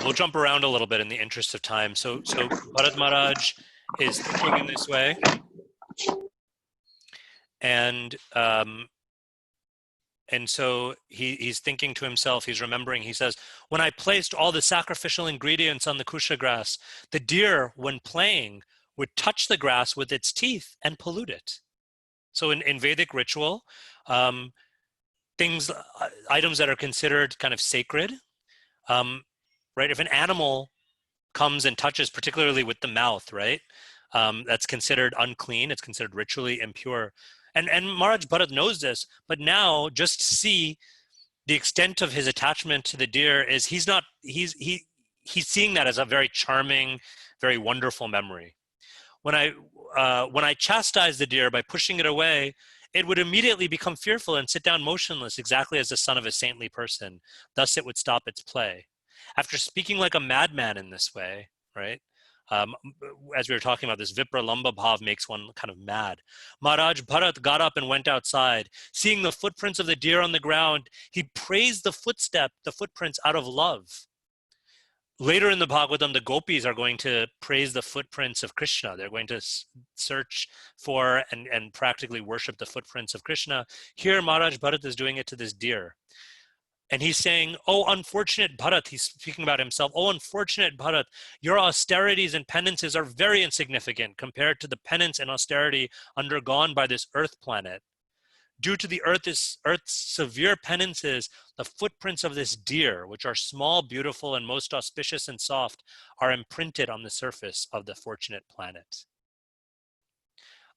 We'll jump around a little bit in the interest of time. So Bharat Maharaj is thinking in this way, and so he's thinking to himself, he's remembering, he says, "When I placed all the sacrificial ingredients on the kusha grass, the deer, when playing, would touch the grass with its teeth and pollute it." So in Vedic ritual, items that are considered kind of sacred, right? If an animal comes and touches, particularly with the mouth, right? That's considered unclean. It's considered ritually impure. And Maharaj Bharat knows this, but now just see the extent of his attachment to the deer is he's seeing that as a very charming, very wonderful memory. When I chastise the deer by pushing it away, it would immediately become fearful and sit down motionless, exactly as the son of a saintly person. Thus it would stop its play. After speaking like a madman in this way, right? As we were talking about, this vipralambha bhav makes one kind of mad. Maharaj Bharat got up and went outside. Seeing the footprints of the deer on the ground, he praised the footprints out of love. Later in the Bhagavatam, the gopis are going to praise the footprints of Krishna. They're going to search for and practically worship the footprints of Krishna. Here, Maharaj Bharat is doing it to this deer. And he's saying, "Oh, unfortunate Bharat," he's speaking about himself, "Oh, unfortunate Bharat, your austerities and penances are very insignificant compared to the penance and austerity undergone by this earth planet. Due to the earth's severe penances, the footprints of this deer, which are small, beautiful, and most auspicious and soft, are imprinted on the surface of the fortunate planet."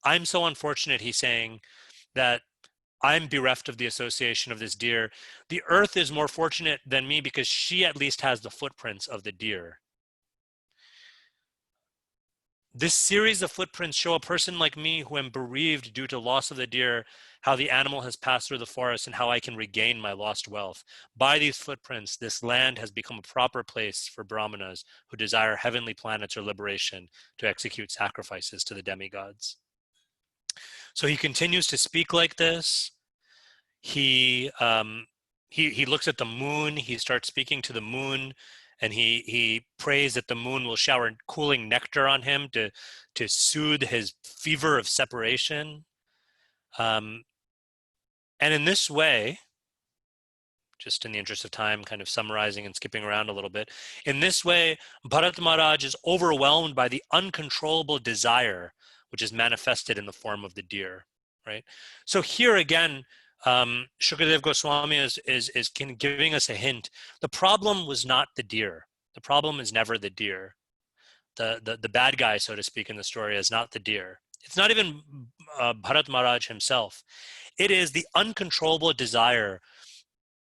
I'm so unfortunate, he's saying, that I'm bereft of the association of this deer. The earth is more fortunate than me because she at least has the footprints of the deer. This series of footprints show a person like me who am bereaved due to loss of the deer, how the animal has passed through the forest and how I can regain my lost wealth. By these footprints, this land has become a proper place for brahmanas who desire heavenly planets or liberation to execute sacrifices to the demigods. So he continues to speak like this. He looks at the moon. He starts speaking to the moon, and he prays that the moon will shower cooling nectar on him to soothe his fever of separation. And in this way, just in the interest of time, kind of summarizing and skipping around a little bit, in this way, Bharat Maharaj is overwhelmed by the uncontrollable desire, which is manifested in the form of the deer, right? So here again, Shukadev Goswami is giving us a hint. The problem was not the deer. The problem is never the deer. The bad guy, so to speak, in the story is not the deer. It's not even Bharat Maharaj himself. It is the uncontrollable desire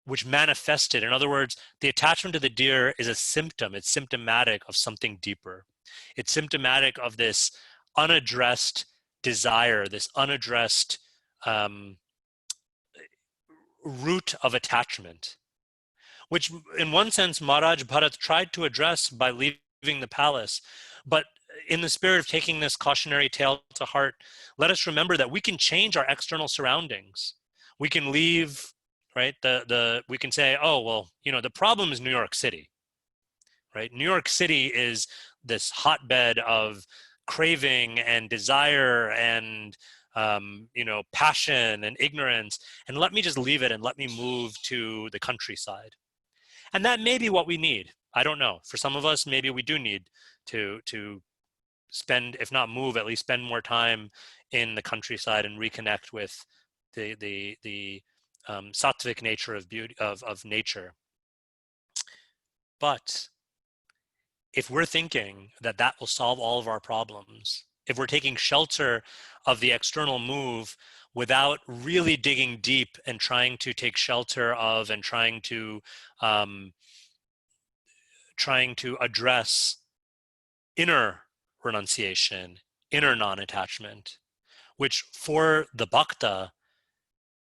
which manifested. In other words, the attachment to the deer is a symptom. It's symptomatic of something deeper. It's symptomatic of this unaddressed desire, this unaddressed root of attachment, which in one sense Maharaj Bharat tried to address by leaving the palace. But in the spirit of taking this cautionary tale to heart, let us remember that we can change our external surroundings. We can leave, right? We can say, oh, well, the problem is New York City, right? New York City is this hotbed of craving and desire and passion and ignorance, and let me just leave it and let me move to the countryside. And that may be what we need. I don't know. For some of us, maybe we do need to spend, if not move, at least spend more time in the countryside and reconnect with the sattvic nature of beauty of nature. But if we're thinking that that will solve all of our problems, if we're taking shelter of the external move without really digging deep and trying to take shelter of and trying to address inner renunciation, inner non-attachment, which for the bhakta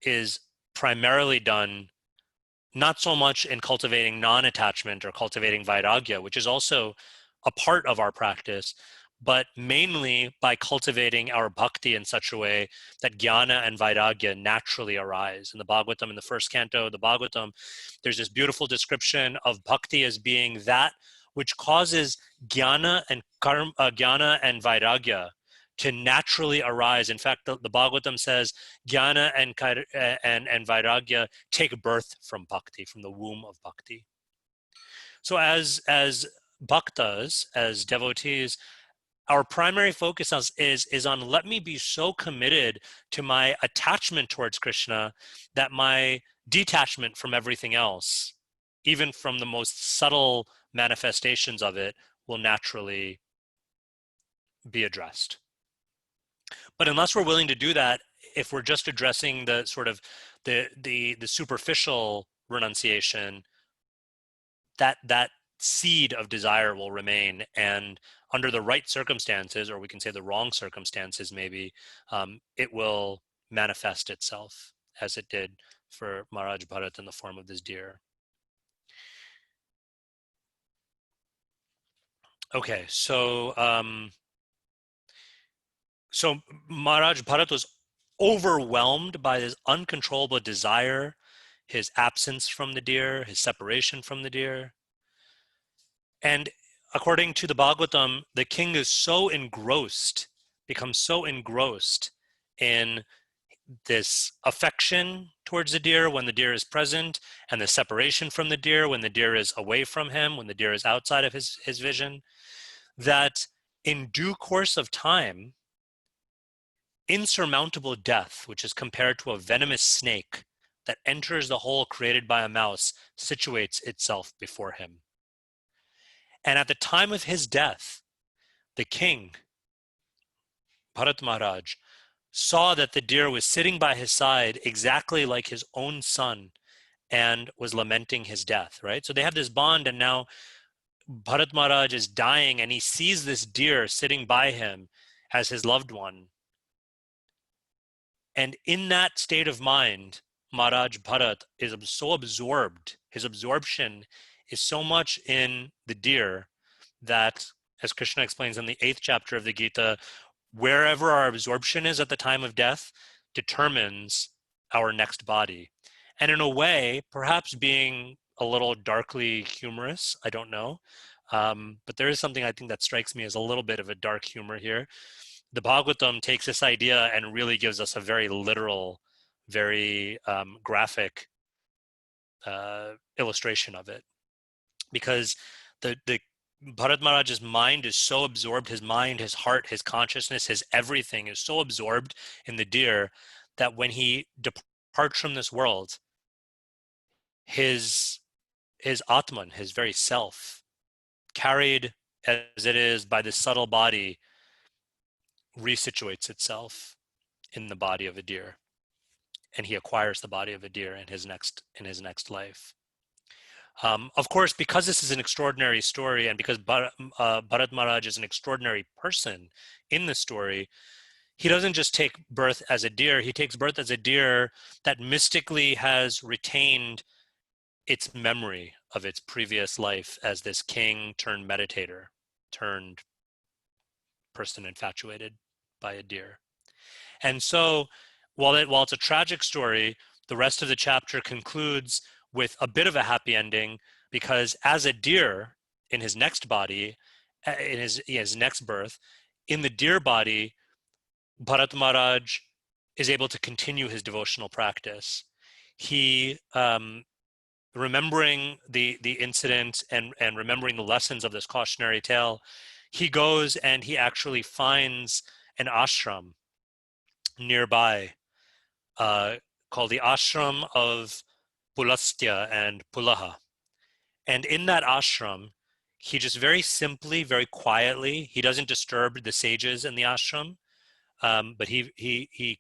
is primarily done not so much in cultivating non-attachment or cultivating vairagya, which is also a part of our practice, but mainly by cultivating our bhakti in such a way that jnana and vairagya naturally arise. In the Bhagavatam, in the first canto of the Bhagavatam, there's this beautiful description of bhakti as being that which causes jnana and vairagya to naturally arise. In fact, the Bhagavatam says jnana and vairagya take birth from bhakti, from the womb of bhakti. So as bhaktas, as devotees, our primary focus is on let me be so committed to my attachment towards Krishna that my detachment from everything else, even from the most subtle manifestations of it, will naturally be addressed. But unless we're willing to do that, if we're just addressing the sort of the superficial renunciation, that seed of desire will remain, and under the right circumstances, or we can say the wrong circumstances maybe, it will manifest itself as it did for Maharaj Bharat in the form of this deer. Okay, so Maharaj Bharat was overwhelmed by his uncontrollable desire, his absence from the deer, his separation from the deer. And according to the Bhagavatam, the king is so engrossed, becomes so engrossed in this affection towards the deer when the deer is present, and the separation from the deer when the deer is away from him, when the deer is outside of his vision, that in due course of time, insurmountable death, which is compared to a venomous snake that enters the hole created by a mouse, situates itself before him. And at the time of his death, the king, Bharat Maharaj, saw that the deer was sitting by his side exactly like his own son and was lamenting his death, right? So they have this bond, and now Bharat Maharaj is dying and he sees this deer sitting by him as his loved one. And in that state of mind, Maharaj Bharat is so absorbed, his absorption is so much in the deer that, as Krishna explains in the 8th chapter of the Gita, wherever our absorption is at the time of death determines our next body. And in a way, perhaps being a little darkly humorous, I don't know, but there is something I think that strikes me as a little bit of a dark humor here. The Bhagavatam takes this idea and really gives us a very literal, very graphic illustration of it, because the Bharat Maharaj's mind is so absorbed, his mind, his heart, his consciousness, his everything is so absorbed in the deer that when he departs from this world, his Atman, his very self, carried as it is by this subtle body, resituates itself in the body of a deer, and he acquires the body of a deer in his next life. Of course, because this is an extraordinary story, and because Bharat Maharaj is an extraordinary person in the story, he doesn't just take birth as a deer, he takes birth as a deer that mystically has retained its memory of its previous life as this king turned meditator, turned person infatuated by a deer. And so while it's a tragic story, the rest of the chapter concludes with a bit of a happy ending, because as a deer in his next body, in his next birth, in the deer body, Bharat Maharaj is able to continue his devotional practice. He, remembering the incident and remembering the lessons of this cautionary tale, he goes and he actually finds an ashram nearby called the ashram of Pulastya and Pulaha. And in that ashram, he just very simply, very quietly, he doesn't disturb the sages in the ashram, but he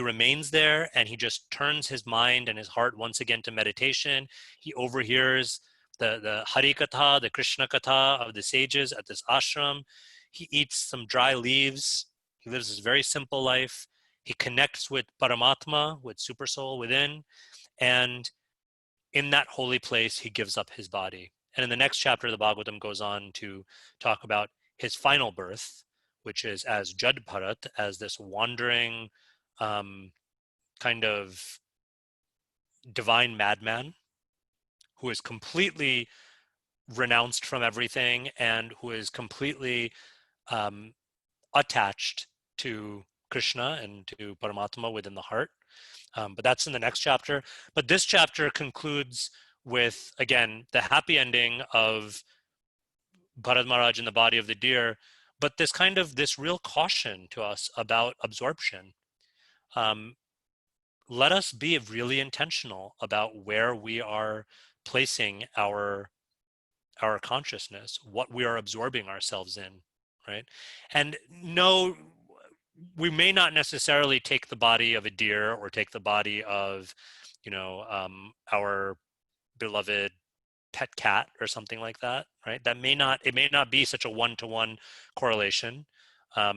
remains there, and he just turns his mind and his heart once again to meditation. He overhears the Hari Katha, the Krishna Katha of the sages at this ashram. He eats some dry leaves. He lives this very simple life. He connects with Paramatma, with Super Soul within, and in that holy place, he gives up his body. And in the next chapter, the Bhagavatam goes on to talk about his final birth, which is as Jad Bharat, as this wandering kind of divine madman who is completely renounced from everything and who is completely attached to Krishna and to Paramatma within the heart. But that's in the next chapter. But this chapter concludes with, again, the happy ending of Bharat Maharaj in the body of the deer, but this real caution to us about absorption. Let us be really intentional about where we are placing our consciousness, what we are absorbing ourselves in, right? And no, we may not necessarily take the body of a deer or take the body of, our beloved pet cat or something like that, right? It may not be such a one-to-one correlation. I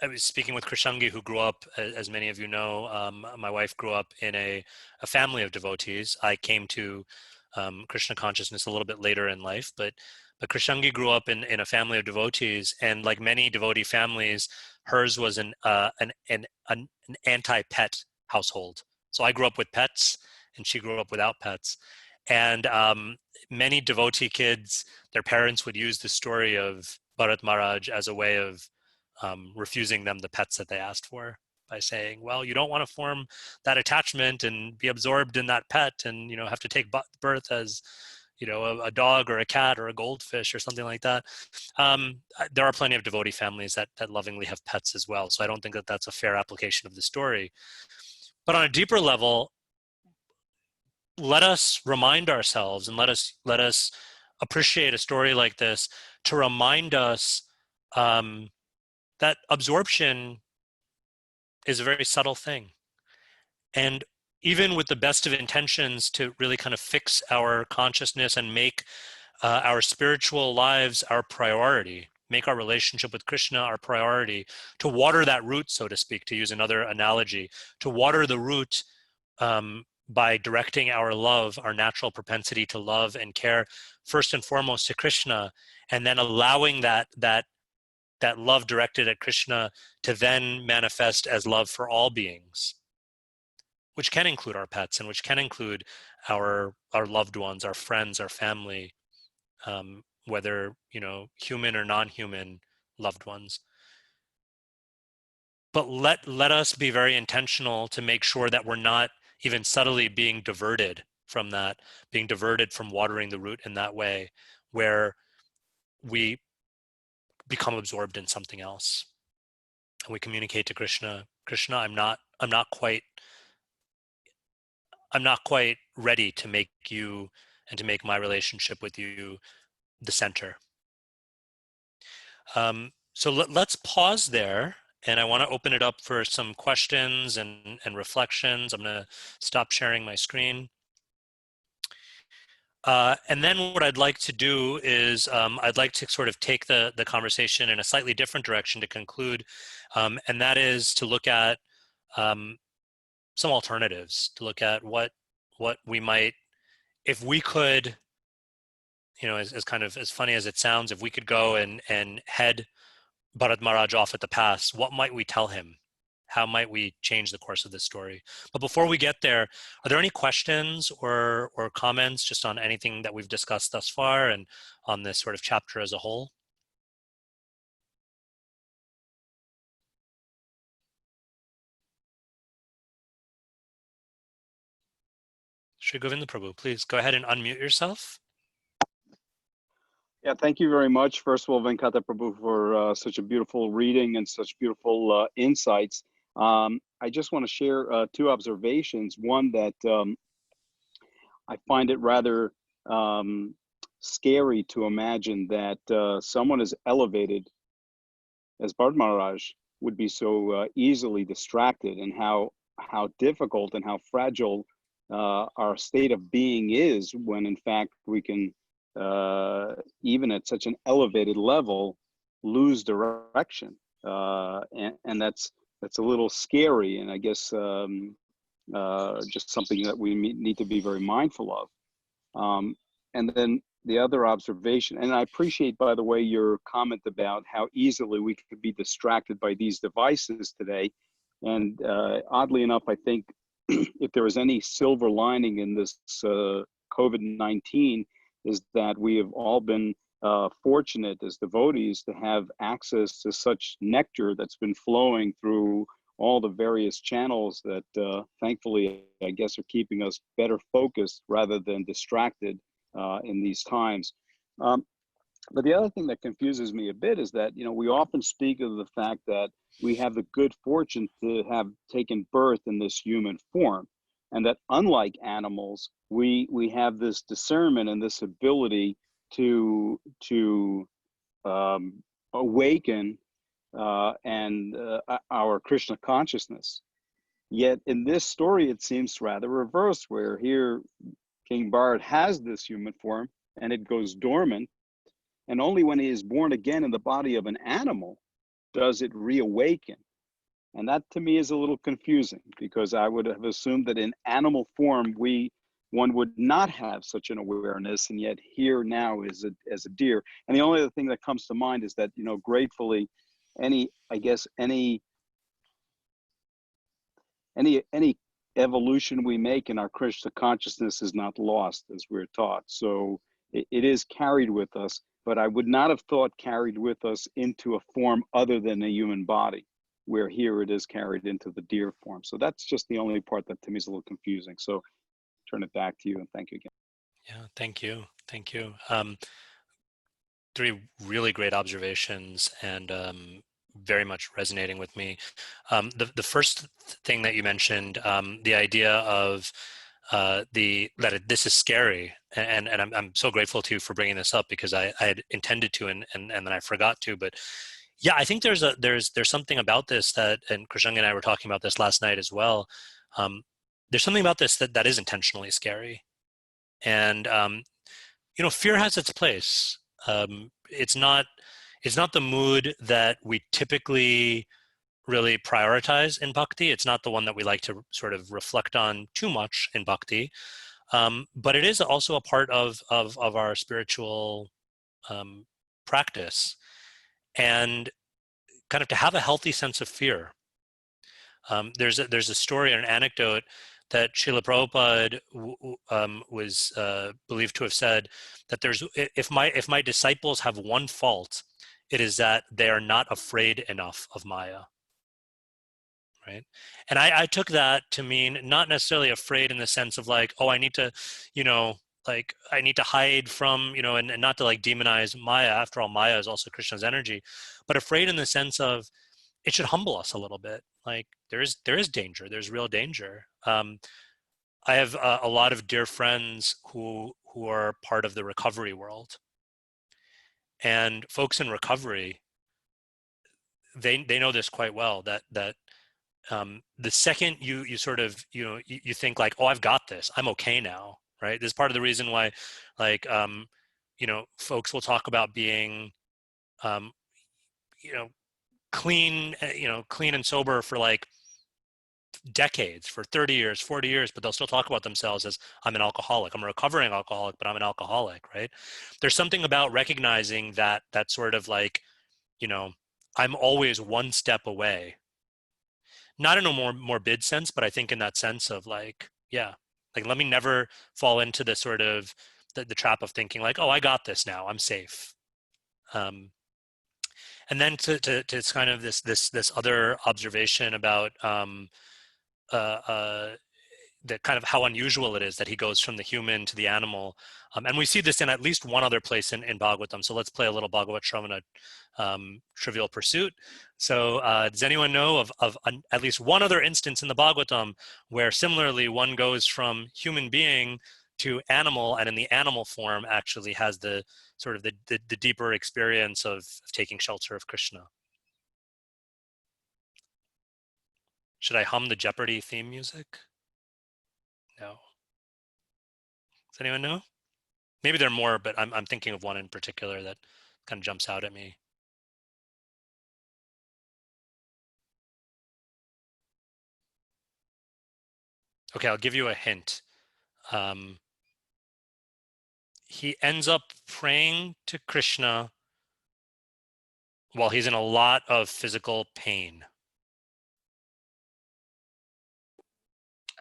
was speaking with Krishangi, who grew up, as many of you know, my wife grew up in a family of devotees. I came to Krishna consciousness a little bit later in life, but Krishangi grew up in a family of devotees, and like many devotee families, hers was an anti-pet household. So I grew up with pets, and she grew up without pets. And many devotee kids, their parents would use the story of Bharat Maharaj as a way of refusing them the pets that they asked for, by saying, well, you don't want to form that attachment and be absorbed in that pet and, have to take birth as, a dog or a cat or a goldfish or something like that. There are plenty of devotee families that lovingly have pets as well. So I don't think that that's a fair application of the story. But on a deeper level, let us remind ourselves and let us appreciate a story like this to remind us that absorption is a very subtle thing. And even with the best of intentions to really kind of fix our consciousness and make our spiritual lives our priority, make our relationship with Krishna our priority, to water that root, so to speak, to use another analogy, to water the root by directing our love, our natural propensity to love and care, first and foremost to Krishna, and then allowing that love directed at Krishna to then manifest as love for all beings, which can include our pets and which can include our loved ones, our friends, our family, whether, human or non-human loved ones. But let us be very intentional to make sure that we're not even subtly being diverted from that, being diverted from watering the root in that way, where we become absorbed in something else. And we communicate to Krishna, I'm not quite ready to make you and to make my relationship with you the center. So let's pause there, and I want to open it up for some questions and reflections. I'm going to stop sharing my screen. And then what I'd like to do is I'd like to sort of take the conversation in a slightly different direction to conclude, and that is to look at some alternatives, to look at what we might, if we could, as kind of as funny as it sounds, if we could go and head Bharat Maharaj off at the pass, what might we tell him? How might we change the course of this story? But before we get there, are there any questions or comments just on anything that we've discussed thus far and on this sort of chapter as a whole? Shri Govinda Prabhu, please go ahead and unmute yourself. Yeah, thank you very much. First of all, Venkata Prabhu, for such a beautiful reading and such beautiful insights. I just want to share two observations. One, that I find it rather scary to imagine that someone as elevated as Bharat Maharaj would be so easily distracted, and how difficult and how fragile our state of being is, when in fact we can, even at such an elevated level, lose direction, and that's a little scary, and I guess just something that we need to be very mindful of. And then the other observation, and I appreciate, by the way, your comment about how easily we could be distracted by these devices today. And oddly enough, I think if there is any silver lining in this COVID-19, is that we have all been fortunate as devotees to have access to such nectar that's been flowing through all the various channels that thankfully, I guess, are keeping us better focused rather than distracted in these times. But the other thing that confuses me a bit is that, we often speak of the fact that we have the good fortune to have taken birth in this human form, and that unlike animals, we have this discernment and this ability to awaken and our Krishna consciousness. Yet in this story, it seems rather reversed, where here King Bharat has this human form and it goes dormant, and only when he is born again in the body of an animal does it reawaken. And that to me is a little confusing, because I would have assumed that in animal form one would not have such an awareness, and yet here now is as a deer. And the only other thing that comes to mind is that, gratefully, any evolution we make in our Krishna consciousness is not lost, as we're taught. So it is carried with us, but I would not have thought carried with us into a form other than a human body, where here it is carried into the deer form. So that's just the only part that to me is a little confusing. So turn it back to you, and thank you again. Yeah, thank you. Thank you. Three really great observations, and very much resonating with me. The first thing that you mentioned, the idea of this is scary, and I'm so grateful to you for bringing this up, because I had intended to and then I forgot to. But Yeah, I think there's something about this that, and Krishnanga and I were talking about this last night as well. There's something about this that is intentionally scary, and fear has its place. It's not the mood that we typically really prioritize in bhakti. It's not the one that we like to sort of reflect on too much in bhakti. But it is also a part of our spiritual practice, and kind of to have a healthy sense of fear. There's a story and an anecdote that Srila Prabhupada was believed to have said that if my disciples have one fault, it is that they are not afraid enough of Maya. Right. And I took that to mean not necessarily afraid in the sense of like, oh, I need to, like I need to hide from, and not to like demonize Maya. After all, Maya is also Krishna's energy, but afraid in the sense of it should humble us a little bit. Like there is danger. There's real danger. I have a lot of dear friends who are part of the recovery world, and folks in recovery, they know this quite well, that the second you sort of you think like, oh, I've got this, I'm okay now, right? This is part of the reason why, like folks will talk about being um, clean clean and sober for like decades, for 30 years, 40 years, but they'll still talk about themselves as, I'm an alcoholic, I'm a recovering alcoholic, but I'm an alcoholic, right? There's something about recognizing that sort of like, I'm always one step away, not in a more morbid sense, but I think in that sense of like, yeah, like let me never fall into the sort of the trap of thinking like, oh, I got this now, I'm safe. And then to it's kind of this other observation about uh, uh, that kind of how unusual it is that he goes from the human to the animal. And we see this in at least one other place in Bhagavatam. So let's play a little Bhagavat-Sravana Trivial Pursuit. So does anyone know of at least one other instance in the Bhagavatam where similarly one goes from human being to animal, and in the animal form actually has the sort of the deeper experience of taking shelter of Krishna? Should I hum the Jeopardy theme music? No. Does anyone know? Maybe there are more, but I'm thinking of one in particular that kind of jumps out at me. Okay, I'll give you a hint. He ends up praying to Krishna while he's in a lot of physical pain.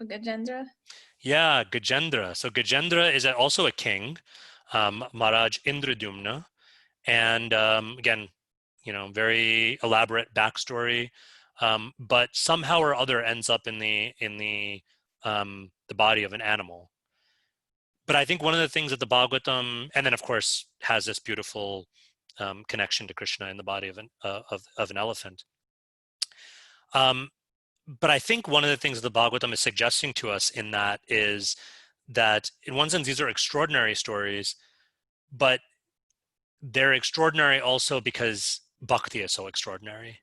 Gajendra? Yeah, Gajendra. So Gajendra is also a king, Maharaj Indradumna. And again, very elaborate backstory, but somehow or other ends up in the body of an animal. But I think one of the things that the Bhagavatam, and then of course has this beautiful connection to Krishna in the body of an elephant. But I think one of the things the Bhagavatam is suggesting to us in that is that in one sense these are extraordinary stories, but they're extraordinary also because bhakti is so extraordinary.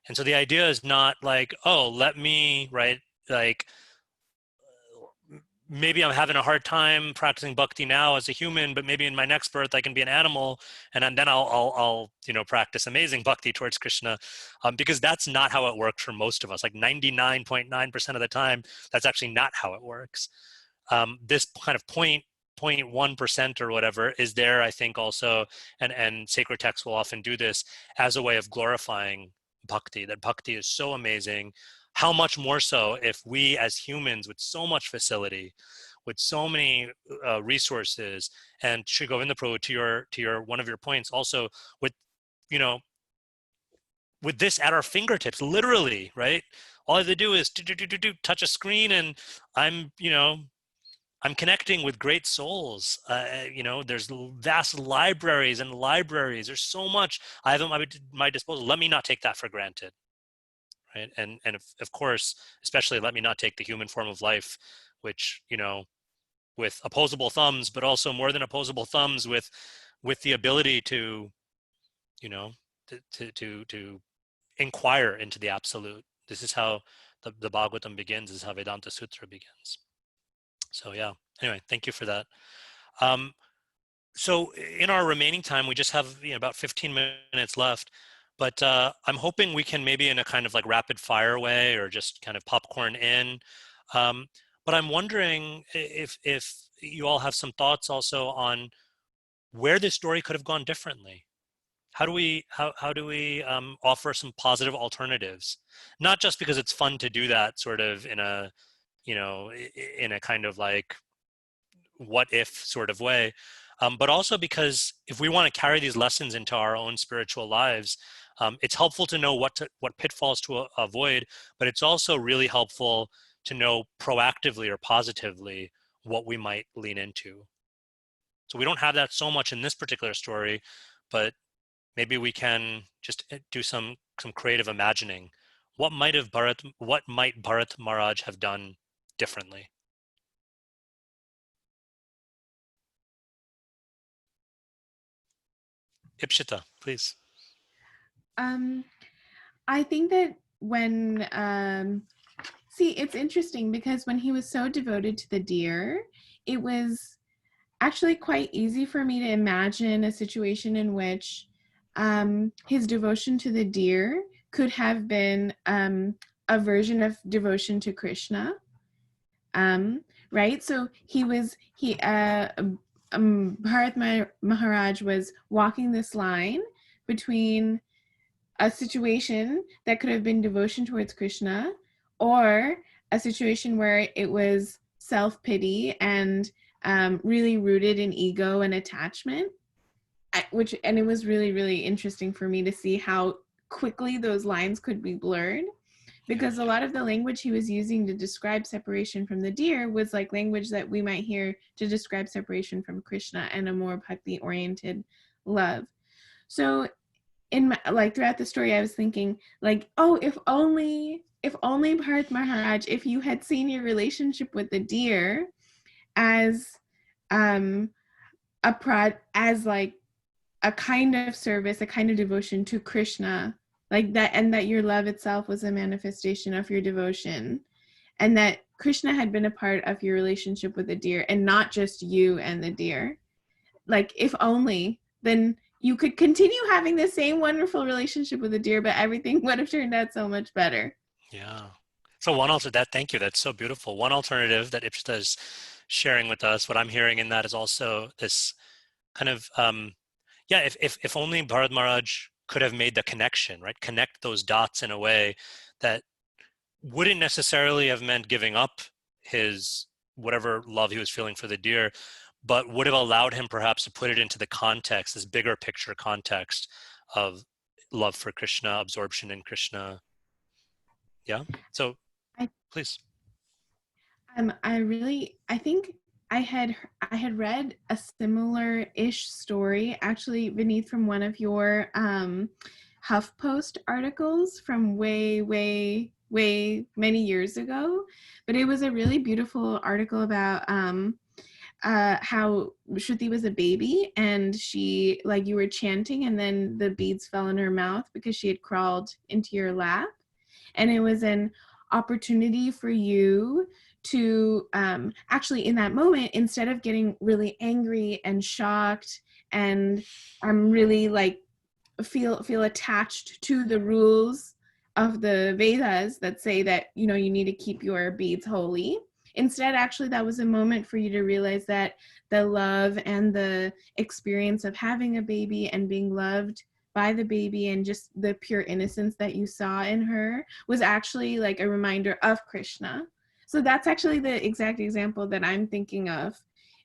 And so the idea is not like, oh, let me, right, like maybe I'm having a hard time practicing bhakti now as a human, but maybe in my next birth I can be an animal, and then I'll practice amazing bhakti towards Krishna, because that's not how it works for most of us. Like 99.9% of the time, that's actually not how it works. This kind of 0.1% or whatever is there, I think, also, and sacred texts will often do this as a way of glorifying bhakti, that bhakti is so amazing. How much more so if we as humans with so much facility, with so many resources, and Sri Govinda Prabhu, to your one of your points also, with with this at our fingertips, literally, right? All I have to do is touch a screen, and I'm connecting with great souls. There's vast libraries and libraries. There's so much I have at my disposal. Let me not take that for granted. Right? And of course, especially let me not take the human form of life, which, with opposable thumbs, but also more than opposable thumbs, with the ability to, to inquire into the absolute. This is how the Bhagavatam begins. This is how Vedanta Sutra begins. So yeah. Anyway, thank you for that. So in our remaining time, we just have about 15 minutes left. But I'm hoping we can maybe in a kind of like rapid fire way or just kind of popcorn in. But I'm wondering if you all have some thoughts also on where this story could have gone differently. How do we offer some positive alternatives? Not just because it's fun to do that sort of in a in a kind of like what if sort of way, but also because if we want to carry these lessons into our own spiritual lives, it's helpful to know what pitfalls to avoid, but it's also really helpful to know proactively or positively what we might lean into. So we don't have that so much in this particular story, but maybe we can just do some creative imagining. What might Bharat Maharaj have done differently? Ipshita, please. I think that when see, it's interesting because when he was so devoted to the deer, it was actually quite easy for me to imagine a situation in which his devotion to the deer could have been a version of devotion to Krishna, right? So Bharat Maharaj was walking this line between a situation that could have been devotion towards Krishna or a situation where it was self-pity and really rooted in ego and attachment, and it was really, really interesting for me to see how quickly those lines could be blurred, because a lot of the language he was using to describe separation from the deer was like language that we might hear to describe separation from Krishna and a more bhakti-oriented love. So throughout the story, I was thinking like, oh, if only Bharat Maharaj, if you had seen your relationship with the deer as as like a kind of service, a kind of devotion to Krishna, like that, and that your love itself was a manifestation of your devotion, and that Krishna had been a part of your relationship with the deer and not just you and the deer. Like, if only, then you could continue having the same wonderful relationship with the deer, but everything would have turned out so much better. Yeah. So thank you. That's so beautiful. One alternative that Ipshita is sharing with us, what I'm hearing in that is also this kind of, if only Bharat Maharaj could have made the connection, right? Connect those dots in a way that wouldn't necessarily have meant giving up his whatever love he was feeling for the deer, but would have allowed him perhaps to put it into the context, this bigger picture context of love for Krishna, absorption in Krishna. Yeah. So I, please. I think I had read a similar-ish story, actually, Vineet, from one of your HuffPost articles from way many years ago. But it was a really beautiful article about how Shruti was a baby and she, like, you were chanting and then the beads fell in her mouth because she had crawled into your lap. And it was an opportunity for you to actually in that moment, instead of getting really angry and shocked and really like feel attached to the rules of the Vedas that say that, you need to keep your beads holy. Instead, actually, that was a moment for you to realize that the love and the experience of having a baby and being loved by the baby and just the pure innocence that you saw in her was actually like a reminder of Krishna. So that's actually the exact example that I'm thinking of.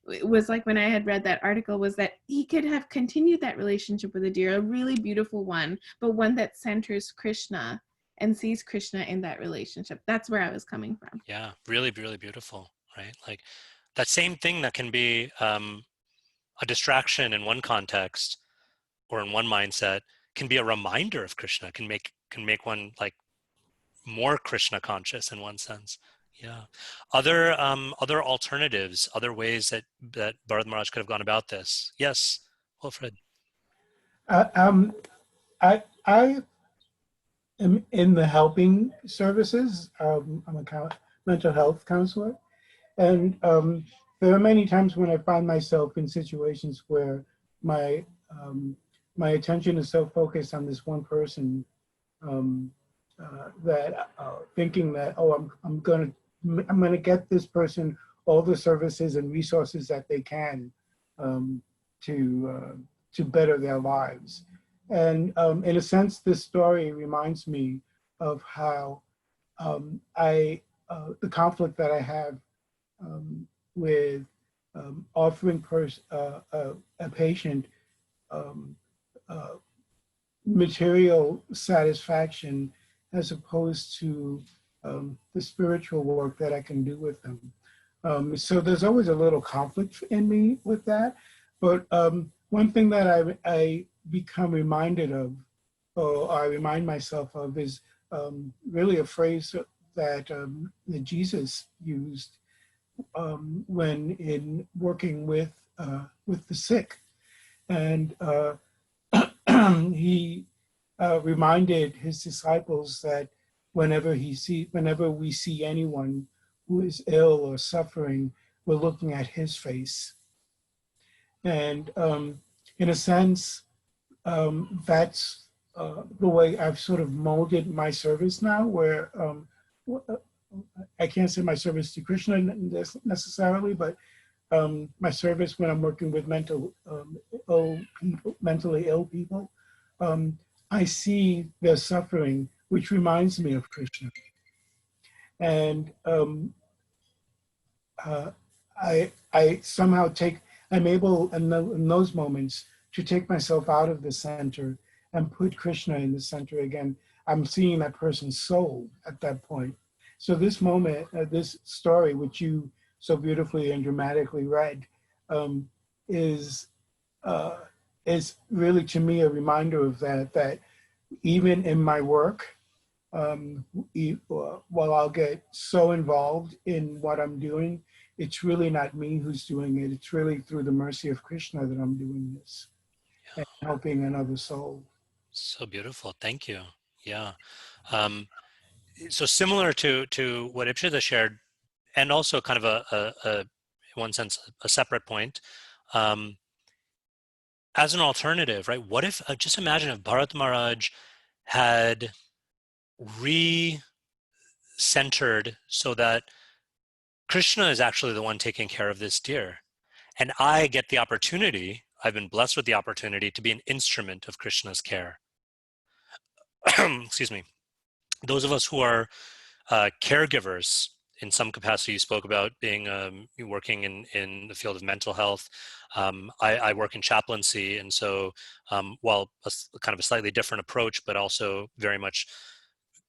It was like when I had read that article, was that he could have continued that relationship with a deer, a really beautiful one, but one that centers Krishna and sees Krishna in that relationship. That's where I was coming from. Yeah, really, really beautiful, right? Like that same thing that can be a distraction in one context or in one mindset can be a reminder of Krishna, can make one like more Krishna conscious in one sense. Yeah. Other alternatives, other ways that Bharat Maharaj could have gone about this. Yes, Wilfred. Uh, um, I I am in the helping services. I'm a mental health counselor. And there are many times when I find myself in situations where my my attention is so focused on this one person um, that thinking that, oh, I'm gonna get this person all the services and resources that they can um, to better their lives. And in a sense, this story reminds me of how the conflict that I have with offering a patient um, uh, material satisfaction as opposed to the spiritual work that I can do with them. So there's always a little conflict in me with that. But one thing that I become reminded of, or I remind myself of, is really a phrase that Jesus used when in working with the sick, and he reminded his disciples that whenever we see anyone who is ill or suffering, we're looking at his face, and in a sense, that's the way I've sort of molded my service now, where I can't say my service to Krishna necessarily, but my service when I'm working with mentally ill people, I see their suffering, which reminds me of Krishna. And I somehow I'm able in those moments to take myself out of the center and put Krishna in the center again. I'm seeing that person's soul at that point. So this moment, this story, which you so beautifully and dramatically read, um, is uh, is really to me a reminder of that even in my work, while I'll get so involved in what I'm doing, it's really not me who's doing it. It's really through the mercy of Krishna that I'm doing this and helping another soul. So beautiful. Thank you. Yeah. So similar to what Ipshita shared, and also kind of a in one sense, a separate point. As an alternative, right? What if, just imagine if Bharat Maharaj had re-centered so that Krishna is actually the one taking care of this deer. And I get the opportunity, I've been blessed with the opportunity to be an instrument of Krishna's care. Excuse me. Those of us who are caregivers in some capacity, you spoke about being working in the field of mental health. I work in chaplaincy, and so while kind of a slightly different approach, but also very much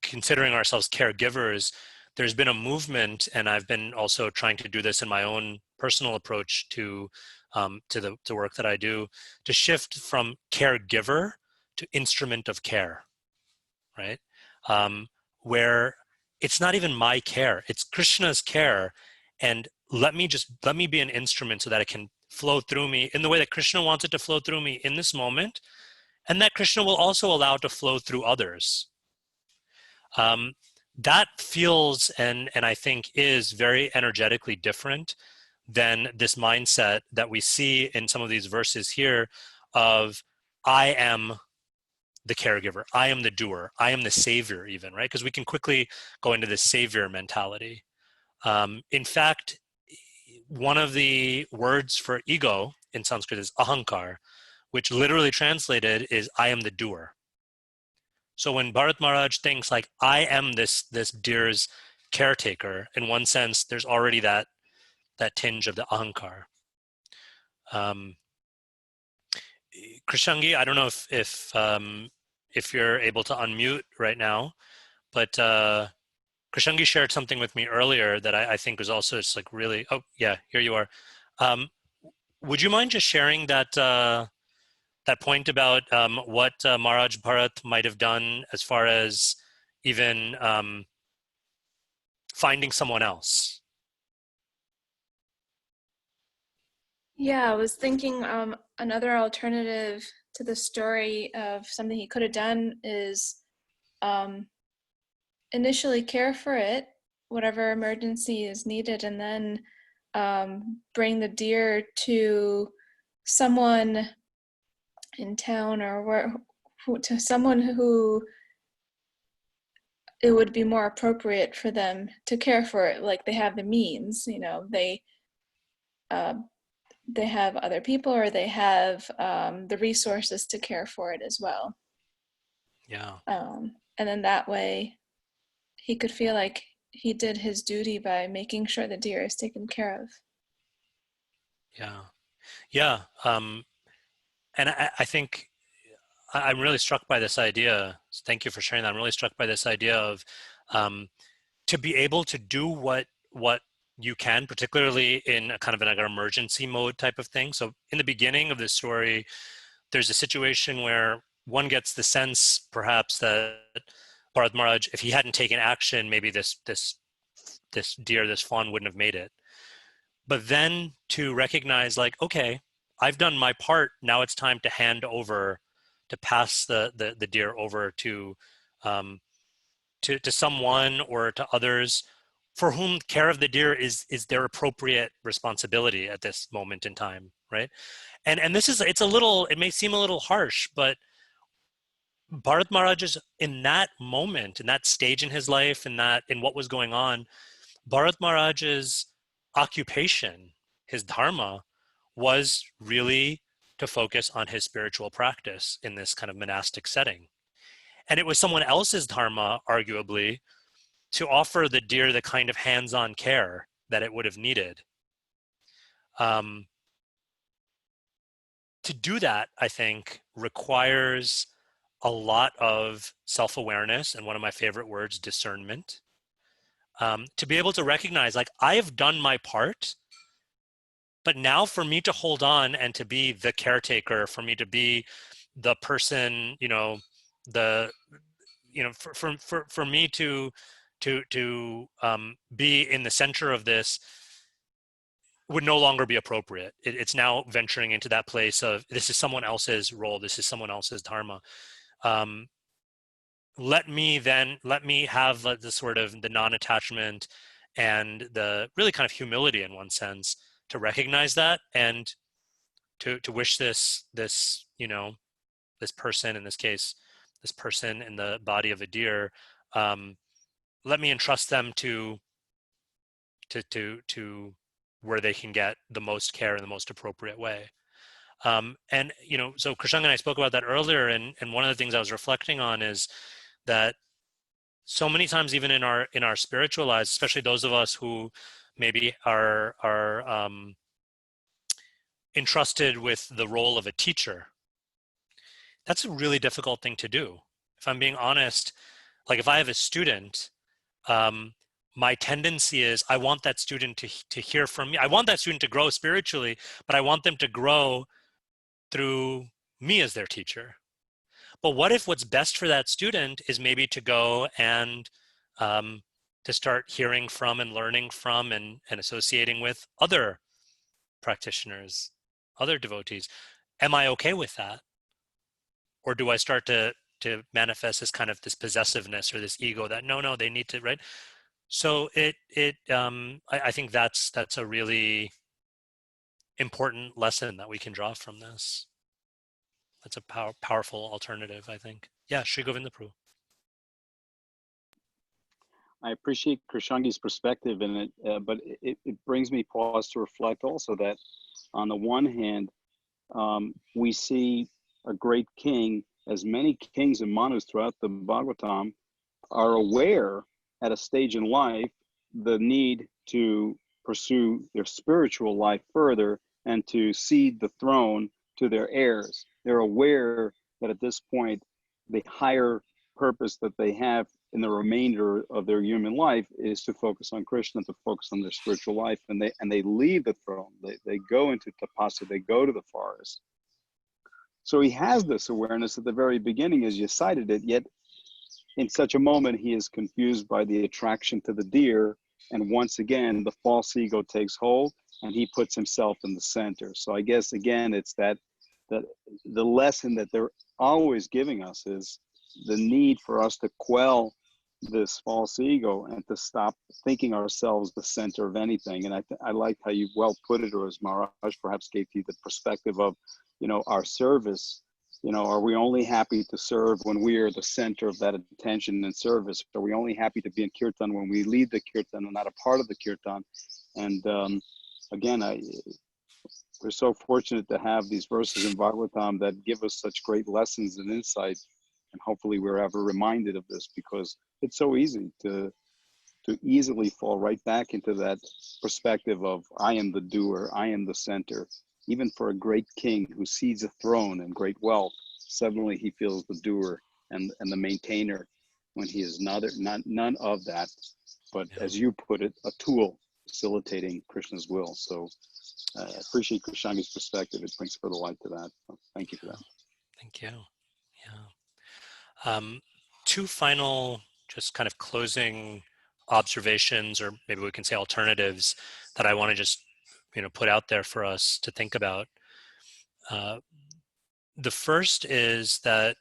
considering ourselves caregivers, there's been a movement, and I've been also trying to do this in my own personal approach to the work that I do, to shift from caregiver to instrument of care, right? Where it's not even my care, it's Krishna's care, and let me be an instrument so that it can flow through me in the way that Krishna wants it to flow through me in this moment, and that Krishna will also allow to flow through others. That feels and I think is very energetically different than this mindset that we see in some of these verses here of I am the caregiver, I am the doer, I am the savior even, right? Because we can quickly go into this savior mentality. In fact, one of the words for ego in Sanskrit is ahankar, which literally translated is I am the doer. So when Bharat Maharaj thinks like, I am this deer's caretaker, in one sense, there's already that tinge of the ahankar. Krishangi, I don't know if you're able to unmute right now, but Krishangi shared something with me earlier that I think was also just like really, oh yeah, here you are. Would you mind just sharing that point about what Maharaj Bharat might have done as far as even finding someone else? Yeah, I was thinking another alternative to the story of something he could have done is initially care for it, whatever emergency is needed, and then bring the deer to someone in town or to someone who it would be more appropriate for them to care for it, like they have the means, they have other people, or they have the resources to care for it as well. Yeah. And then that way he could feel like he did his duty by making sure the deer is taken care of. Yeah. Yeah. And I think I'm really struck by this idea. Thank you for sharing that. I'm really struck by this idea of to be able to do what you can, particularly in a kind of an emergency mode type of thing. So in the beginning of this story, there's a situation where one gets the sense perhaps that Bharat Maharaj, if he hadn't taken action, maybe this deer, this fawn wouldn't have made it. But then to recognize, like, okay, I've done my part. Now it's time to hand over, to pass the deer over to someone or to others for whom care of the deer is their appropriate responsibility at this moment in time, right? And this is, it may seem a little harsh, but Bharat Maharaj is in that moment, in that stage in his life, in what was going on, Bharat Maharaj's occupation, his dharma, was really to focus on his spiritual practice in this kind of monastic setting. And it was someone else's dharma, arguably, to offer the deer the kind of hands-on care that it would have needed. To do that, I think, requires a lot of self-awareness, and one of my favorite words, discernment. To be able to recognize, like, I have done my part, but now for me to hold on and to be the caretaker, for me to be the person, for me to be in the center of this would no longer be appropriate. It's now venturing into that place of, this is someone else's role, this is someone else's dharma. Let me have the sort of the non-attachment and the really kind of humility in one sense to recognize that, and to wish this person, in this case, this person in the body of a deer, let me entrust them to where they can get the most care in the most appropriate way. And so Krishnanga and I spoke about that earlier, and one of the things I was reflecting on is that so many times, even in our spiritual lives, especially those of us who maybe are entrusted with the role of a teacher, that's a really difficult thing to do. If I'm being honest, like, if I have a student, my tendency is, I want that student to hear from me. I want that student to grow spiritually, but I want them to grow through me as their teacher. But what if what's best for that student is maybe to go and to start hearing from and learning from and associating with other practitioners, other devotees? Am I okay with that? Or do I start to manifest as kind of this possessiveness or this ego that no, they need to, right? So I think that's a really important lesson that we can draw from this. That's a powerful alternative, I think. Yeah, Sri Govinda Prabhu. I appreciate Krishangi's perspective in it, but it brings me pause to reflect also that on the one hand, we see a great king, as many kings and manus throughout the Bhagavatam are aware at a stage in life the need to pursue their spiritual life further and to cede the throne to their heirs. They're aware that at this point, the higher purpose that they have in the remainder of their human life is to focus on Krishna, to focus on their spiritual life, and they leave the throne. They go into tapasya, they go to the forest. So he has this awareness at the very beginning, as you cited it, yet in such a moment, he is confused by the attraction to the deer. And once again, the false ego takes hold and he puts himself in the center. So I guess, again, it's that that the lesson that they're always giving us is the need for us to quell this false ego and to stop thinking ourselves the center of anything. And I liked how you well put it, or as Maharaj perhaps gave you the perspective of, our service. Are we only happy to serve when we are the center of that attention and service? Are we only happy to be in kirtan when we lead the kirtan and not a part of the kirtan? And again, we're so fortunate to have these verses in Bhagavatam that give us such great lessons and insight. And hopefully we're ever reminded of this, because it's so easy to easily fall right back into that perspective of I am the doer, I am the center. Even for a great king who sees a throne and great wealth, suddenly he feels the doer and the maintainer, when he is none of that, but as you put it, a tool facilitating Krishna's will. So I appreciate Krishnangi's perspective. It brings further light to that. So thank you for that. Thank you. Yeah. Two final, just kind of closing observations, or maybe we can say alternatives, that I want to just put out there for us to think about. The first is that,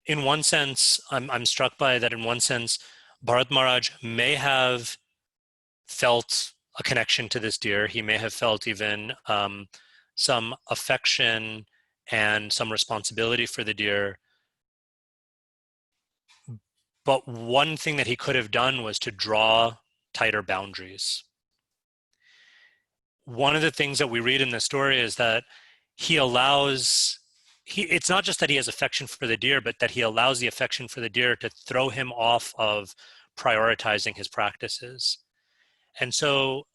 in one sense, I'm struck by that. In one sense, Bharat Maharaj may have felt a connection to this deer. He may have felt even some affection and some responsibility for the deer. But one thing that he could have done was to draw tighter boundaries. One of the things that we read in the story is that it's not just that he has affection for the deer, but that he allows the affection for the deer to throw him off of prioritizing his practices. And so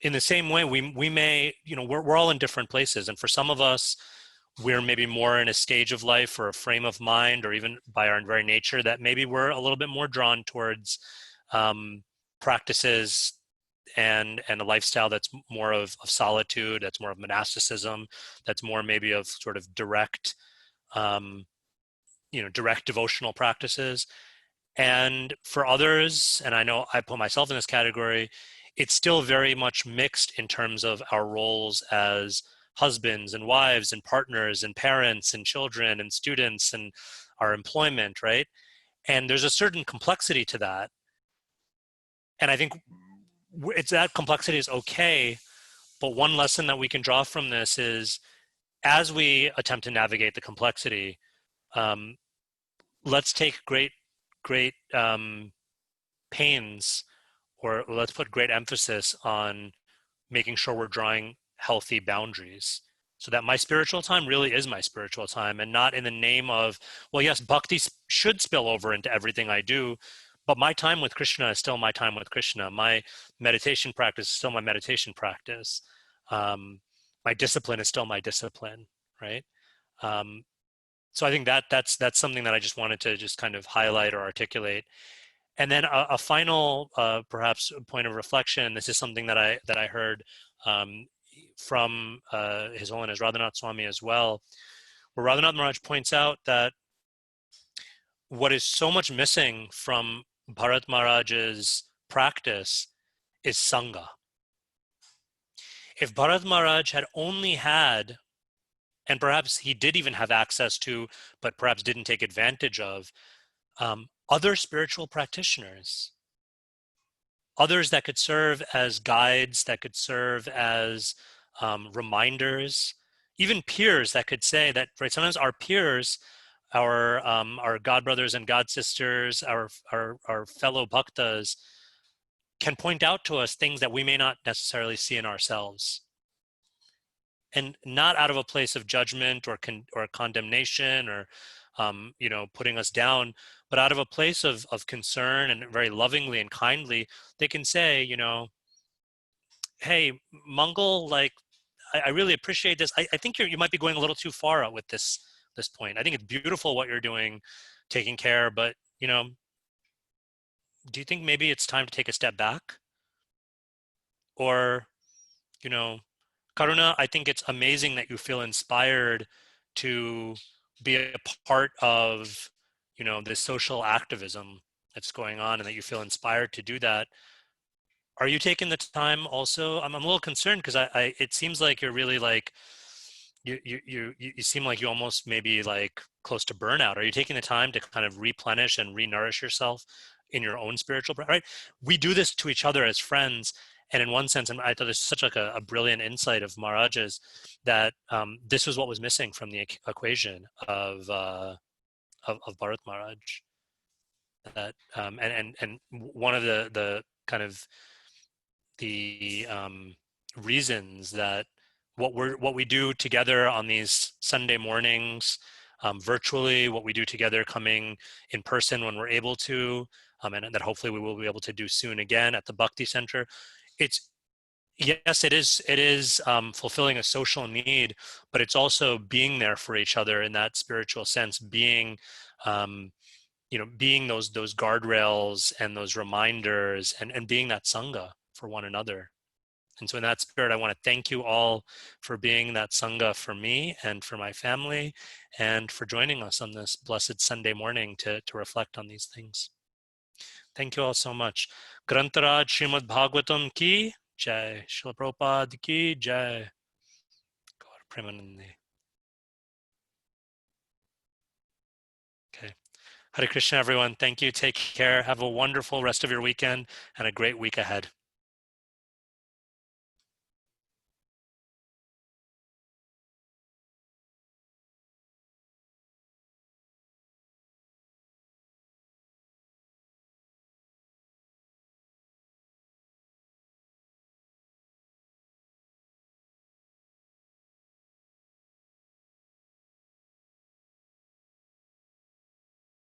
in the same way, we may, we're all in different places. And for some of us, we're maybe more in a stage of life or a frame of mind, or even by our very nature, that maybe we're a little bit more drawn towards practices and a lifestyle that's more of solitude, that's more of monasticism, that's more maybe of sort of direct devotional practices. And for others, and I know I put myself in this category, it's still very much mixed in terms of our roles as husbands and wives and partners and parents and children and students and our employment, right? And there's a certain complexity to that. And I think that complexity is okay, but one lesson that we can draw from this is, as we attempt to navigate the complexity, let's take great pains, or let's put great emphasis on making sure we're drawing healthy boundaries, so that my spiritual time really is my spiritual time, and not in the name of, well, yes, bhakti should spill over into everything I do, but my time with Krishna is still my time with Krishna. My meditation practice is still my meditation practice. My discipline is still my discipline, right? So I think that's something that I just wanted to just kind of highlight or articulate. And then a final, perhaps, point of reflection. This is something that I heard from His Holiness Radhanath Swami as well, where Radhanath Maharaj points out that what is so much missing from Bharat Maharaj's practice is Sangha. If Bharat Maharaj had only had, and perhaps he did even have access to, but perhaps didn't take advantage of, other spiritual practitioners, others that could serve as guides, that could serve as reminders, even peers that could say that, right? Sometimes our peers, our god brothers and god sisters, our fellow bhaktas, can point out to us things that we may not necessarily see in ourselves, and not out of a place of judgment or condemnation or putting us down, but out of a place of concern, and very lovingly and kindly, they can say, hey, Mangal, like, I really appreciate this. I think you might be going a little too far out with this point. I think it's beautiful what you're doing, taking care, but do you think maybe it's time to take a step back? Or, Karuna, I think it's amazing that you feel inspired to be a part of, this social activism that's going on, and that you feel inspired to do that. Are you taking the time also? I'm a little concerned, because it seems like you're really, like, you seem like you almost maybe like close to burnout. Are you taking the time to kind of replenish and re-nourish yourself in your own spiritual, right? We do this to each other as friends. And in one sense, and I thought this is such like a brilliant insight of Maharaj's, that this was what was missing from the equation of Bharat Maharaj. That and one of the kind of the reasons that what we do together on these Sunday mornings, virtually, what we do together coming in person when we're able to, and that hopefully we will be able to do soon again at the Bhakti Center. It's yes, it is fulfilling a social need, but it's also being there for each other in that spiritual sense, being being those guardrails and those reminders, and being that sangha for one another. And so in that spirit, I want to thank you all for being that sangha for me and for my family, and for joining us on this blessed Sunday morning to reflect on these things. Thank you all so much. Grantaraj Srimad Bhagavatam ki jai. Srila Prabhupada ki jai. Gaur Premanandi. Okay. Hare Krishna, everyone. Thank you. Take care. Have a wonderful rest of your weekend and a great week ahead.